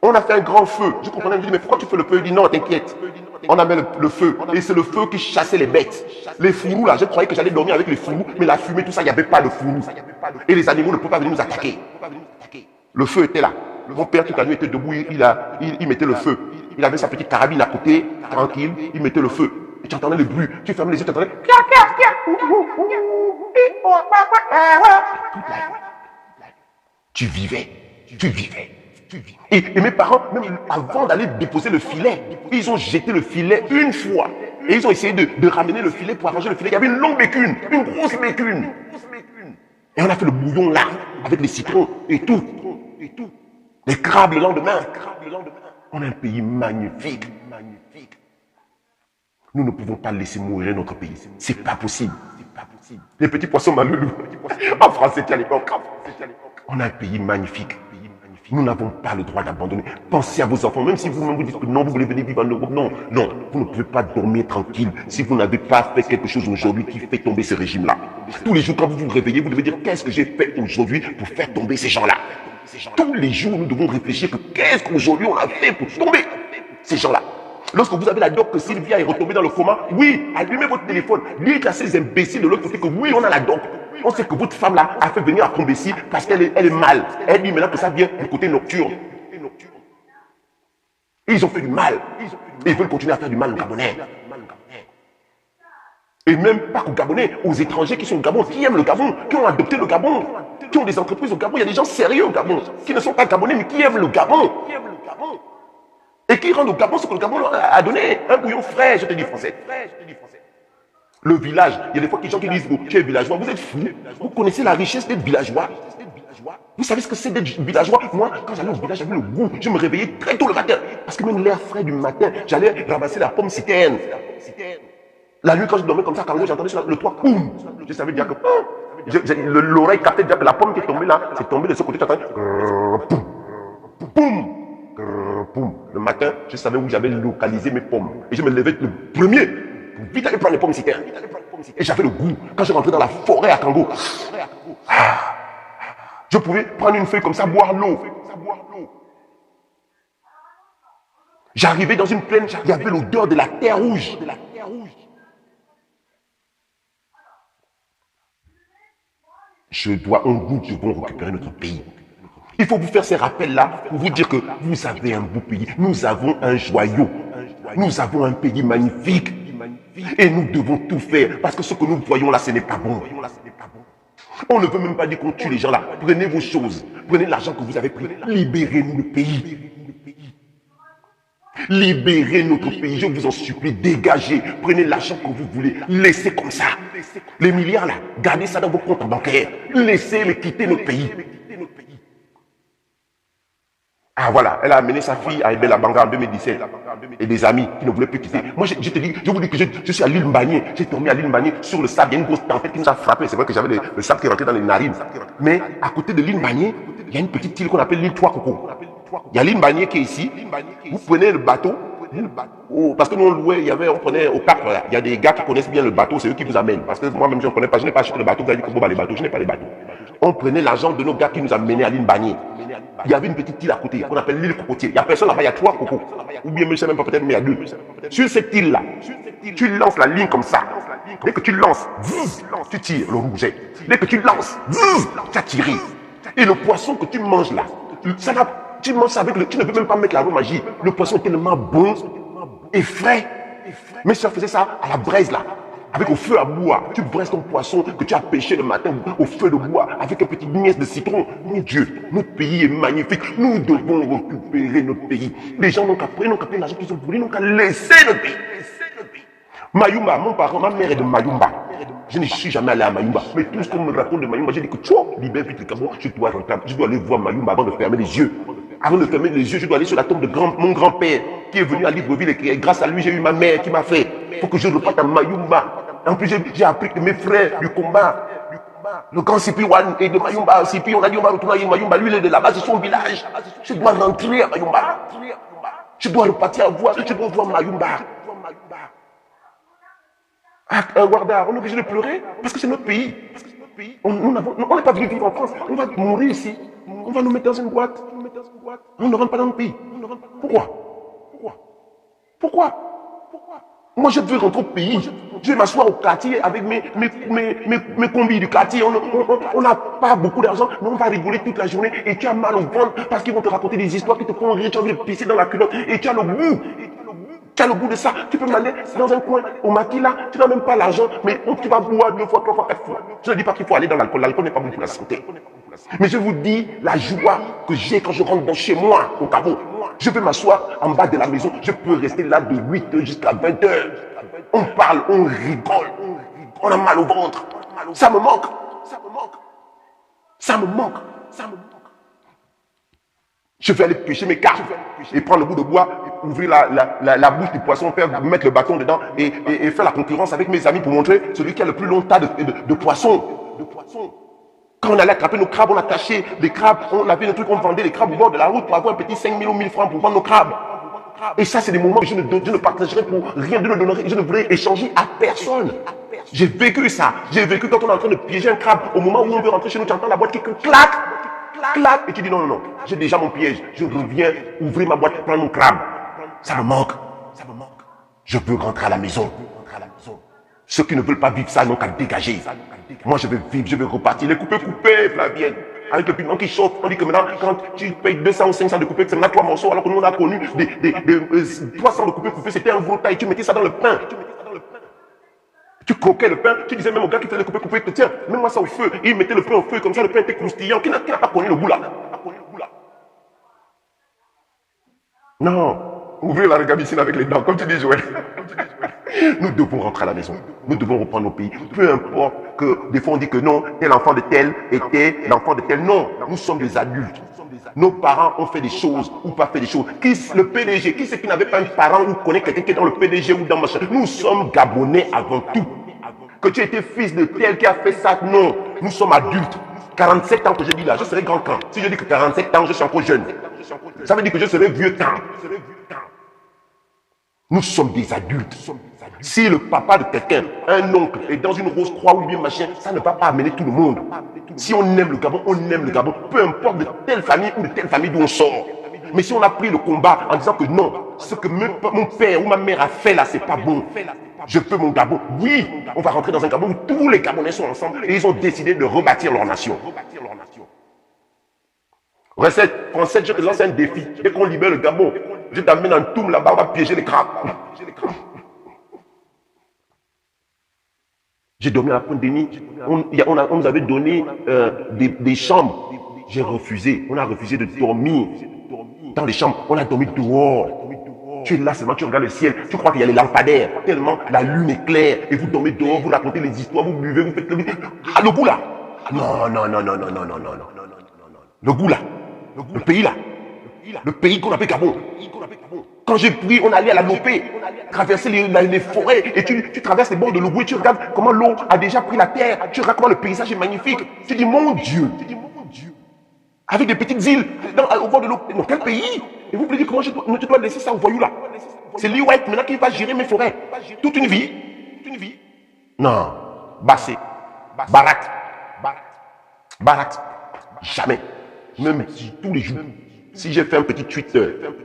Speaker 1: On a fait un grand feu. Je comprenais, je dis, mais pourquoi tu fais le feu? Il dit, non, t'inquiète. On a mis le feu. Et c'est le feu qui chassait les bêtes. Les fourrous, là, je croyais que j'allais dormir avec les fourrous, mais la fumée, tout ça, il n'y avait pas de fourrous. Et les animaux ne pouvaient pas venir nous attaquer. Le feu était là. Mon père, toute la nuit, était debout, il mettait le feu. Il avait sa petite carabine à côté, tranquille, il mettait le feu. Et tu entendais le bruit. Tu fermais les yeux, tu entendais. Tu vivais. Tu vivais. Et mes parents, même avant d'aller déposer le filet, ils ont jeté le filet une fois. Et ils ont essayé de ramener le filet pour arranger le filet. Il y avait une longue bécune, une grosse bécune. Et on a fait le bouillon là, avec les citrons et tout. Les crabes le lendemain. On a un pays magnifique. Nous ne pouvons pas laisser mourir notre pays. C'est pas possible. Les petits poissons maloulous. En France, c'était à l'époque. On a un pays magnifique. Nous n'avons pas le droit d'abandonner. Pensez à vos enfants, même si vous-même vous dites que non, vous voulez venir vivre en Europe. Non, vous ne pouvez pas dormir tranquille si vous n'avez pas fait quelque chose aujourd'hui qui fait tomber ce régime-là. Tous les jours, quand vous vous réveillez, vous devez dire qu'est-ce que j'ai fait aujourd'hui pour faire tomber ces gens-là. Tous les jours, nous devons réfléchir que qu'est-ce qu'aujourd'hui on a fait pour tomber ces gens-là. Lorsque vous avez la doc que Sylvia est retombée dans le coma, oui, allumez votre téléphone, dites à ces imbéciles de l'autre côté que oui, on a la doc. On sait que votre femme là a fait venir à Combessi parce qu'elle est mal. Elle dit maintenant que ça vient du côté nocturne. Ils ont fait du mal. Et ils veulent continuer à faire du mal aux Gabonais. Et même pas aux Gabonais, aux étrangers qui sont au Gabon, qui aiment le Gabon, qui ont adopté le Gabon, qui ont des entreprises au Gabon. Il y a des gens sérieux au Gabon, qui ne sont pas Gabonais, mais qui aiment le Gabon. Et qui rendent au Gabon ce que le Gabon leur a donné. Un bouillon frais, je te dis français. Le village, il y a des fois des gens qui disent, oh, tu es villageois, vous êtes fou. Vous connaissez la richesse d'être villageois. Vous savez ce que c'est d'être villageois? Moi, quand j'allais au village, j'avais le goût. Je me réveillais très tôt le matin. Parce que même l'air frais du matin, j'allais ramasser la pomme citerne. La nuit, quand je dormais comme ça, quand j'entendais sur le toit, boum. Je savais dire que l'oreille captait déjà que la pomme qui est tombée là, c'est tombé de ce côté, tu entends, boum. Boum. Le matin, je savais où j'avais localisé mes pommes. Et je me levais le premier pour vite aller prendre les pommes citernes. Et j'avais le goût. Quand je rentrais dans la forêt à Kango, je pouvais prendre une feuille comme ça, boire l'eau. J'arrivais dans une plaine, il y avait l'odeur de la terre rouge. Nous devons récupérer notre pays. Il faut vous faire ces rappels-là pour vous dire que vous avez un beau pays. Nous avons un joyau. Nous avons un pays magnifique. Et nous devons tout faire. Parce que ce que nous voyons là, ce n'est pas bon. On ne veut même pas dire qu'on tue les gens là. Prenez vos choses. Prenez l'argent que vous avez pris. Libérez-nous le pays. Libérez notre pays. Je vous en supplie. Dégagez. Prenez l'argent que vous voulez. Laissez comme ça. Les milliards là, gardez ça dans vos comptes bancaires. Laissez-les quitter notre pays. Ah voilà, elle a amené sa fille à Ebel Abanga en 2017 et des amis qui ne voulaient plus quitter. Moi, je vous dis que je suis à l'île Mbagné. J'ai tombé à l'île Mbagné sur le sable. Il y a une grosse tempête qui nous a frappé. C'est vrai que j'avais le sable qui rentrait dans les narines. Mais à côté de l'île Mbagné, il y a une petite île qu'on appelle l'île Trois Cocos. Il y a l'île Mbagné qui est ici. Vous prenez le bateau. Parce que nous on louait, on prenait au parc. Voilà. Il y a des gars qui connaissent bien le bateau, c'est eux qui vous amènent. Parce que moi-même je ne connais pas, je n'ai pas acheté le bateau. Vous avez dit que les bateaux, je n'ai pas les bateaux. On prenait l'argent de nos gars qui nous amenaient à l'île Mbagné. Il y avait une petite île à côté qu'on appelle l'île Cocotier. Il n'y a personne là-bas, il y a 3 cocos. Ou bien, je ne sais même pas, peut-être, mais il y a 2. Sur cette île-là, tu lances la ligne comme ça. Dès que tu lances, tu tires le rouget. Dès que tu lances, tu as tiré. Et le poisson que tu manges là, tu manges ça avec tu ne peux même pas mettre la magie. Le poisson est tellement bon et frais. Mes soeurs faisaient ça à la braise là. Avec au feu à bois, tu braises ton poisson que tu as pêché le matin au feu de bois avec un petit miesse de citron. Mon Dieu, notre pays est magnifique. Nous devons récupérer notre pays. Les gens n'ont qu'à prendre l'argent qu'ils ont voulu, n'ont qu'à laisser notre pays. Mayumba, ma mère est de Mayumba. Je ne suis jamais allé à Mayumba. Mais tout ce qu'on me raconte de Mayumba, j'ai dit que tu libère vite le Gabon, je dois aller voir Mayumba avant de fermer les yeux. Avant de fermer les yeux, je dois aller sur la tombe de mon grand-père qui est venu à Libreville et grâce à lui, j'ai eu ma mère qui m'a fait. Pour que je reparte à Mayumba. En plus, j'ai appris que mes frères du combat, Le grand Sipi Wan et de Mayumba. Sipi, on a dit on va retourner à Mayumba. Lui, il est de là-bas, c'est son village. Je dois rentrer à Mayumba. Je dois repartir à voir. Je dois voir Mayumba. Guarda, on est obligé de pleurer parce que c'est notre pays. On n'est pas venu vivre en France. On va mourir ici. On va nous mettre dans une boîte. On ne rentre pas dans le pays. Pourquoi? Moi, je veux rentrer au pays. Je vais m'asseoir au quartier avec mes combis du quartier. On n'a pas beaucoup d'argent, mais on va rigoler toute la journée. Et tu as mal au ventre parce qu'ils vont te raconter des histoires qui te font rire. Tu as envie de pisser dans la culotte. Et tu as le goût. Tu as le goût de ça. Tu peux m'aller dans un coin au maquis là. Tu n'as même pas l'argent, mais tu vas boire 2 fois, 3 fois, 4 fois. Je ne dis pas qu'il faut aller dans l'alcool. L'alcool n'est pas bon pour la santé. Mais je vous dis la joie que j'ai quand je rentre chez moi au Gabon. Je peux m'asseoir en bas de la maison. Je peux rester là de 8h jusqu'à 20h. On parle, on rigole. On a mal au ventre. Ça me manque. Je vais aller pêcher mes carpes et prendre le bout de bois, ouvrir la bouche du poisson, mettre le bâton dedans et faire la concurrence avec mes amis pour montrer celui qui a le plus long tas de poissons. Quand on allait attraper nos crabes, on attachait des crabes, on avait des trucs, on vendait les crabes au bord de la route pour avoir un petit 5 000 ou 1 000 francs pour vendre nos crabes. Et ça, c'est des moments que je ne partagerai pour rien, je ne donnerai, je ne voudrais échanger à personne. J'ai vécu ça. J'ai vécu quand on est en train de piéger un crabe. Au moment où on veut rentrer chez nous, tu entends la boîte qui claque. Et tu dis non, j'ai déjà mon piège. Je reviens ouvrir ma boîte, prendre mon crabe. Ça me manque. Je veux rentrer à la maison. Ceux qui ne veulent pas vivre ça n'ont qu'à dégager. Moi, je veux vivre, je veux repartir. Les coupés, Flavienne. Avec le piment qui chauffe, on dit que maintenant, quand tu payes 200 ou 500 de coupés, c'est maintenant 3 morceaux, alors que nous, on a connu des 300 de coupés, c'était un gros taille, tu mettais ça dans le pain. Tu croquais le pain, tu disais même au gars qui faisait le coupé, tiens, mets-moi ça au feu. Et il mettait le pain au feu, comme ça, le pain était croustillant. Qui n'a pas connu le goût là? Non, ouvrez la régabicine avec les dents, comme tu dis, Joël. Nous devons rentrer à la maison. Nous devons reprendre nos pays. Peu importe que des fois on dit que non, tel enfant de tel était l'enfant de tel. Non, nous sommes des adultes. Nos parents ont fait des choses ou pas fait des choses. Le PDG, qui c'est qui n'avait pas un parent ou connaît quelqu'un qui est dans le PDG ou dans machin? Nous sommes Gabonais avant tout. Que tu étais fils de tel qui a fait ça, non. Nous sommes adultes. 47 ans que je dis là, je serai grand quand. Si je dis que 47 ans, je suis encore jeune. Ça veut dire que je serai vieux temps. Nous sommes des adultes. Si le papa de quelqu'un, un oncle, est dans une rose croix ou bien machin, ça ne va pas amener tout le monde. Si on aime le Gabon, on aime le Gabon. Peu importe de telle famille ou de telle famille d'où on sort. Mais si on a pris le combat en disant que non, ce que mon père ou ma mère a fait là, c'est pas bon. Je veux mon Gabon. Oui, on va rentrer dans un Gabon où tous les Gabonais sont ensemble et ils ont décidé de rebâtir leur nation. Recette française, je te lance un défi. Dès qu'on libère le Gabon, je t'amène en Toum là-bas, on va piéger les crabes. J'ai dormi à la Pointe-Denis. On nous avait donné des chambres. J'ai refusé. On a refusé de dormir dans les chambres. On a dormi dehors. Tu es là seulement, tu regardes le ciel. Tu crois qu'il y a les lampadaires. Tellement la lune est claire. Et vous dormez dehors, vous racontez les histoires, vous buvez, vous faites le... Ah, le goût là. Non. Le goût là. Le pays là. Le pays qu'on appelle Gabon. Quand j'ai pris, on allait à la Lopé, traverser les forêts, et tu traverses les bords de l'Ougoué, tu regardes comment l'eau a déjà pris la terre, tu regardes comment le paysage est magnifique. Tu dis, mon Dieu, avec des petites îles au bord de l'eau. Dans quel pays? Et vous me dites, comment je dois laisser ça au voyou là? C'est Lee White maintenant qui va gérer mes forêts. Toute une vie. Non, Bassé, Barat, jamais. Même si tous les jours. Si j'ai fait un petit tweet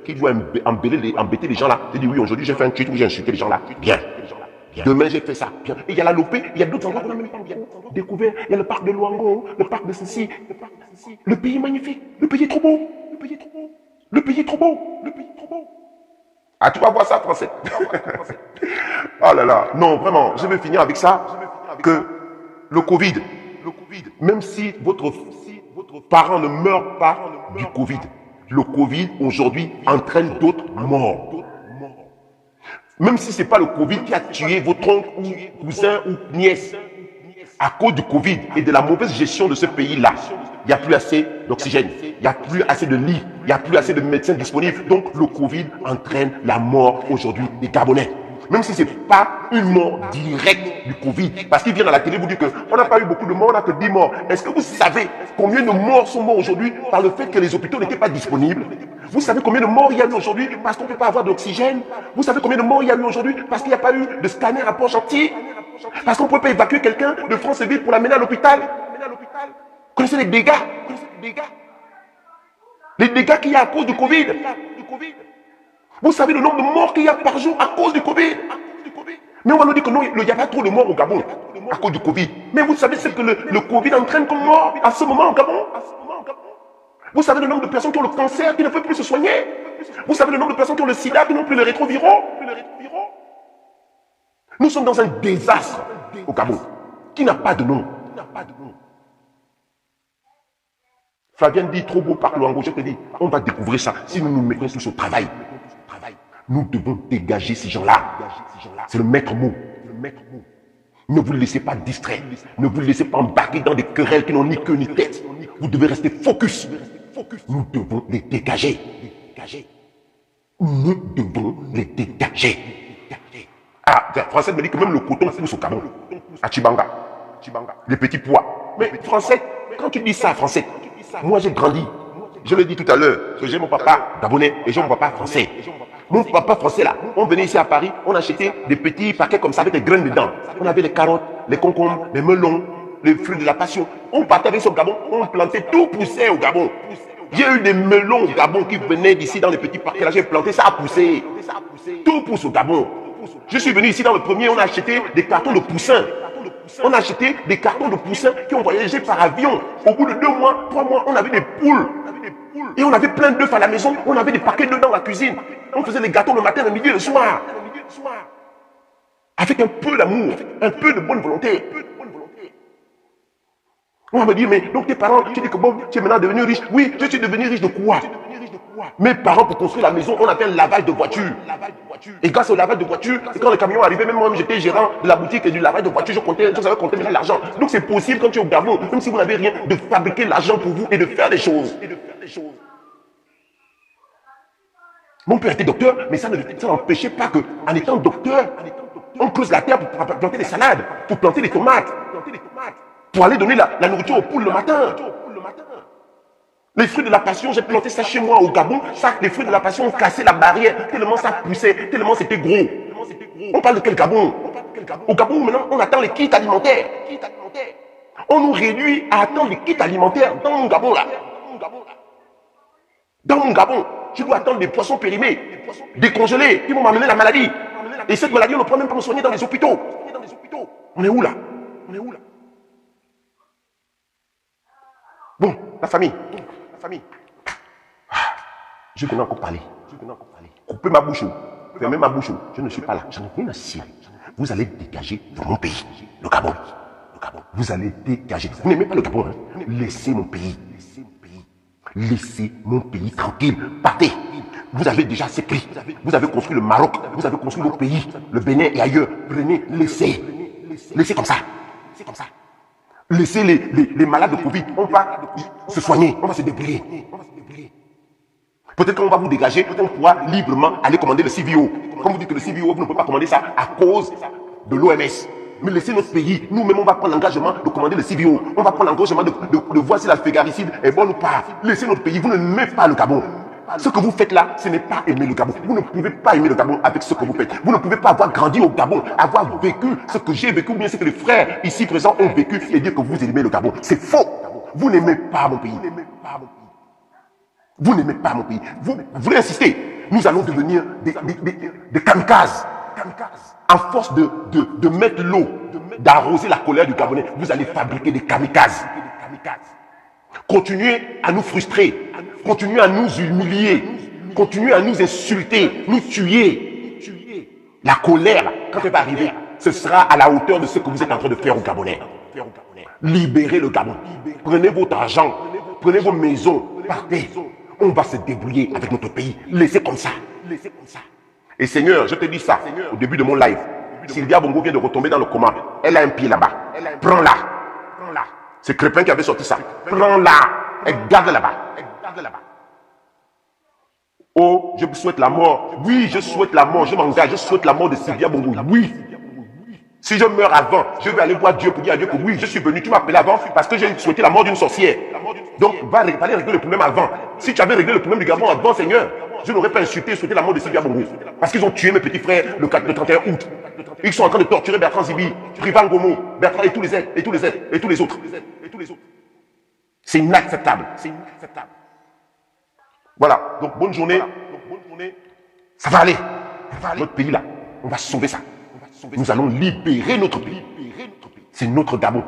Speaker 1: qui doit embêter les gens là, je dis oui, aujourd'hui j'ai fait un tweet où j'ai insulté les gens là. Bien. Demain j'ai fait ça. Bien. Et il y a la Lopé, il y a d'autres endroits qu'on n'a même pas découvert. Il y a le parc de Luango, le parc de ceci. Le pays est magnifique. Le pays est trop beau. Le pays est trop beau. Ah, tu vas voir ça, français. Oh là là. Non, vraiment, je vais finir avec ça. Que le Covid, même si votre parent ne meurt pas du Covid, le Covid aujourd'hui entraîne d'autres morts. Même si ce n'est pas le Covid qui a tué votre oncle ou cousin ou nièce, à cause du Covid et de la mauvaise gestion de ce pays-là, il n'y a plus assez d'oxygène, il n'y a plus assez de lits, il n'y a plus assez de médecins disponibles. Donc le Covid entraîne la mort aujourd'hui des Gabonais. Même si ce n'est pas une mort directe du Covid. Parce qu'il vient à la télé vous dire qu'on n'a pas eu beaucoup de morts, on n'a que 10 morts. Est-ce que vous savez combien de morts sont morts aujourd'hui par le fait que les hôpitaux n'étaient pas disponibles? Vous savez combien de morts il y a eu aujourd'hui parce qu'on ne peut pas avoir d'oxygène? Vous savez combien de morts il y a eu aujourd'hui parce qu'il n'y a pas eu de scanner à Port-Gentil? Parce qu'on ne peut pas évacuer quelqu'un de Franceville pour l'amener à l'hôpital? Vous connaissez les dégâts? Les dégâts qu'il y a à cause du Covid. Vous savez le nombre de morts qu'il y a par jour à cause du Covid. Mais on va nous dire que non, il n'y a pas trop de morts au Gabon à cause du Covid. Mais vous savez ce que le Covid entraîne comme mort à ce moment au Gabon? Vous savez le nombre de personnes qui ont le cancer, qui ne peuvent plus se soigner? Vous savez le nombre de personnes qui ont le sida, qui n'ont plus les rétroviraux? Nous sommes dans un désastre au Gabon qui n'a pas de nom. Flavien dit trop beau par Luango. Je te dis, on va découvrir ça si nous nous mettons tous au travail. Nous devons dégager ces gens-là. C'est le maître mot. Ne vous laissez pas distraire. Ne vous laissez pas embarquer dans des querelles qui n'ont ni queue ni tête. Vous devez rester focus. Nous devons les dégager. Nous devons les dégager. Ah, Français me dit que même le coton pousse au Gabon. À Chibanga. Les petits pois. Mais Français, quand tu dis ça, Français, moi j'ai grandi. Je l'ai dit tout à l'heure, que j'ai mon papa gabonais et j'ai mon papa français. Mon papa français là, on venait ici à Paris, on achetait des petits paquets comme ça avec des graines dedans. On avait les carottes, les concombres, les melons, les fruits de la passion. On partait avec ça au Gabon, on plantait, tout poussait au Gabon. J'ai eu des melons au Gabon qui venaient d'ici dans les petits paquets là, j'ai planté, ça a poussé. Tout pousse au Gabon. Je suis venu ici dans le premier, on a acheté des cartons de poussins. On a acheté des cartons de poussins qui ont voyagé par avion. Au bout de 2 mois, 3 mois, on avait des poules. Et on avait plein d'œufs à la maison. On avait des paquets d'œufs dans la cuisine. On faisait les gâteaux le matin, le midi et le soir. Avec un peu d'amour, un peu de bonne volonté. On va me dire, mais donc tes parents, tu dis que bon, tu es maintenant devenu riche. Oui, je suis devenu riche de quoi? Mes parents, pour construire la maison, on a fait un lavage de voiture. Et grâce au lavage de voiture, et quand le camion arrivait, même moi, j'étais gérant de la boutique et du lavage de voiture, je savais compter déjà l'argent. Donc c'est possible quand tu es au Gabon, même si vous n'avez rien, de fabriquer l'argent pour vous et de faire des choses. Mon père était docteur, mais ça n'empêchait pas qu'en étant docteur, on creuse la terre pour planter des salades, pour planter des tomates, pour aller donner la nourriture aux poules le matin. Les fruits de la passion, j'ai planté ça chez moi au Gabon. Ça, les fruits de la passion ont cassé la barrière, tellement ça poussait, tellement c'était gros. On parle de quel Gabon? Au Gabon, maintenant, on attend les kits alimentaires. On nous réduit à attendre les kits alimentaires dans mon Gabon là. Dans mon Gabon, je dois attendre des poissons périmés, décongelés, qui vont m'amener la maladie. Et cette maladie, on ne prend même pas me soigner dans les hôpitaux. On est où là? Bon, la famille. Je venais encore parler. Coupez ma bouche. Fermez ma bouche. Je ne suis pas là. J'en ai rien à cirer. Vous allez dégager de mon pays, le Gabon. Vous allez dégager. Vous n'aimez pas le Gabon, hein? Laissez mon pays. Laissez mon pays tranquille. Partez. Vous avez déjà assez pris. Vous avez construit le Maroc. Vous avez construit vos pays, le Bénin et ailleurs. Prenez, laissez. Laissez comme ça. Laissez les malades de Covid. On va se soigner. On va se débrouiller. Peut-être qu'on va vous dégager. On pourra librement aller commander le CVO. Comme vous dites que le CVO, vous ne pouvez pas commander ça à cause de l'OMS. Mais laissez notre pays. Nous-mêmes, on va prendre l'engagement de commander le CVO. On va prendre l'engagement de voir si la fégaricide est bonne ou pas. Laissez notre pays. Vous ne n'aimez pas le Gabon. Ce que vous faites là, ce n'est pas aimer le Gabon. Vous ne pouvez pas aimer le Gabon avec ce que vous faites. Vous ne pouvez pas avoir grandi au Gabon, avoir vécu ce que j'ai vécu, ou bien ce que les frères ici présents ont vécu et dire que vous aimez le Gabon. C'est faux. Vous n'aimez pas mon pays. Vous n'aimez pas mon pays. Vous voulez insister. Nous allons devenir des kamikazes. En force de mettre l'eau, d'arroser la colère du Gabonais, vous allez fabriquer des kamikazes. Continuez à nous frustrer. Continuez à nous humilier. Continuez à nous insulter, nous tuer. La colère, quand elle va arriver, ce sera à la hauteur de ce que vous êtes en train de faire au Gabonais. Libérez le Gabon. Prenez votre argent. Prenez vos maisons. Partez. On va se débrouiller avec notre pays. Laissez comme ça. Et Seigneur, je te dis ça au début de mon live. Sylvia Bongo vient de retomber dans le coma. Elle a un pied là-bas. Prends-la. C'est Crépin qui avait sorti ça. Prends-la. Et garde là-bas. Oh, je souhaite la mort. Oui, je souhaite la mort. Je m'engage. Je souhaite la mort de Sylvia Bongo. Oui. Si je meurs avant, je vais aller voir Dieu pour dire à Dieu que oui, je suis venu, tu m'as appelé avant parce que j'ai souhaité la mort d'une sorcière. Donc, fallait régler le problème avant. Si tu avais réglé le problème du Gabon avant, Seigneur, je n'aurais pas insulté et souhaité la mort de Sylvia Bongo. Parce qu'ils ont tué mes petits frères le 31 août. Ils sont en train de torturer Bertrand Zibi, Privan Gomo, Bertrand et tous les autres. C'est inacceptable. Voilà. Donc, bonne journée. Ça va aller. Notre pays là, on va sauver ça. Nous allons libérer notre pays. C'est notre Gabon.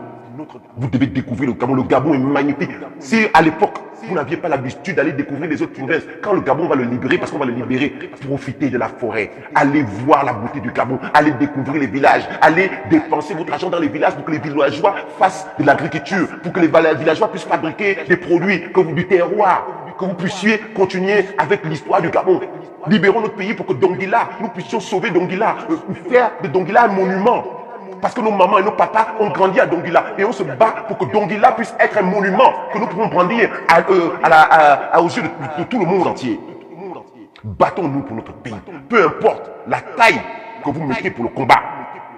Speaker 1: Vous devez découvrir le Gabon. Le Gabon est magnifique. Si à l'époque, vous n'aviez pas l'habitude d'aller découvrir les autres provinces, quand le Gabon va le libérer, parce qu'on va le libérer, profitez de la forêt. Allez voir la beauté du Gabon. Allez découvrir les villages. Allez dépenser votre argent dans les villages pour que les villageois fassent de l'agriculture, pour que les villageois puissent fabriquer des produits du terroir, que vous puissiez continuer avec l'histoire du Gabon. Libérons notre pays pour que Donguila, nous puissions sauver Donguila, faire de Donguila un monument. Parce que nos mamans et nos papas ont grandi à Donguila. Et on se bat pour que Donguila puisse être un monument que nous pouvons brandir aux yeux de tout le monde entier. Battons-nous pour notre pays. Peu importe la taille que vous mettez pour le combat.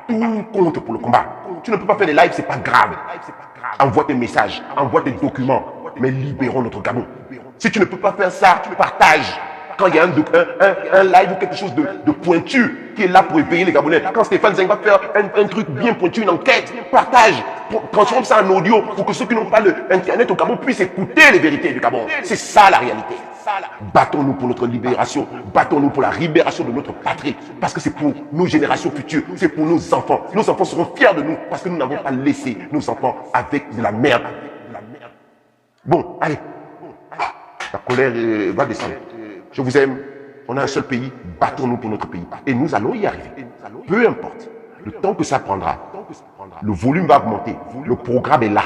Speaker 1: Tout compte pour le combat. Tu ne peux pas faire des lives, c'est pas grave. Envoie tes messages, envoie tes documents. Mais libérons notre Gabon. Si tu ne peux pas faire ça, partage. Quand il y a un live ou quelque chose de pointu qui est là pour éveiller les Gabonais. Quand Stéphane Zeng va faire un truc bien pointu, une enquête, partage, transforme ça en audio pour que ceux qui n'ont pas l'internet au Gabon puissent écouter les vérités du Gabon. C'est ça la réalité. Battons-nous pour notre libération. Battons-nous pour la libération de notre patrie. Parce que c'est pour nos générations futures. C'est pour nos enfants. Nos enfants seront fiers de nous parce que nous n'avons pas laissé nos enfants avec de la merde. Bon, allez. La colère va descendre. Je vous aime. On a un seul pays. Battons-nous pour notre pays. Et nous allons y arriver. Peu importe le temps que ça prendra. Le volume va augmenter. Le programme est là.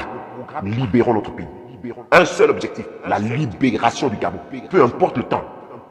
Speaker 1: Libérons notre pays. Un seul objectif. La libération du Gabon. Peu importe le temps.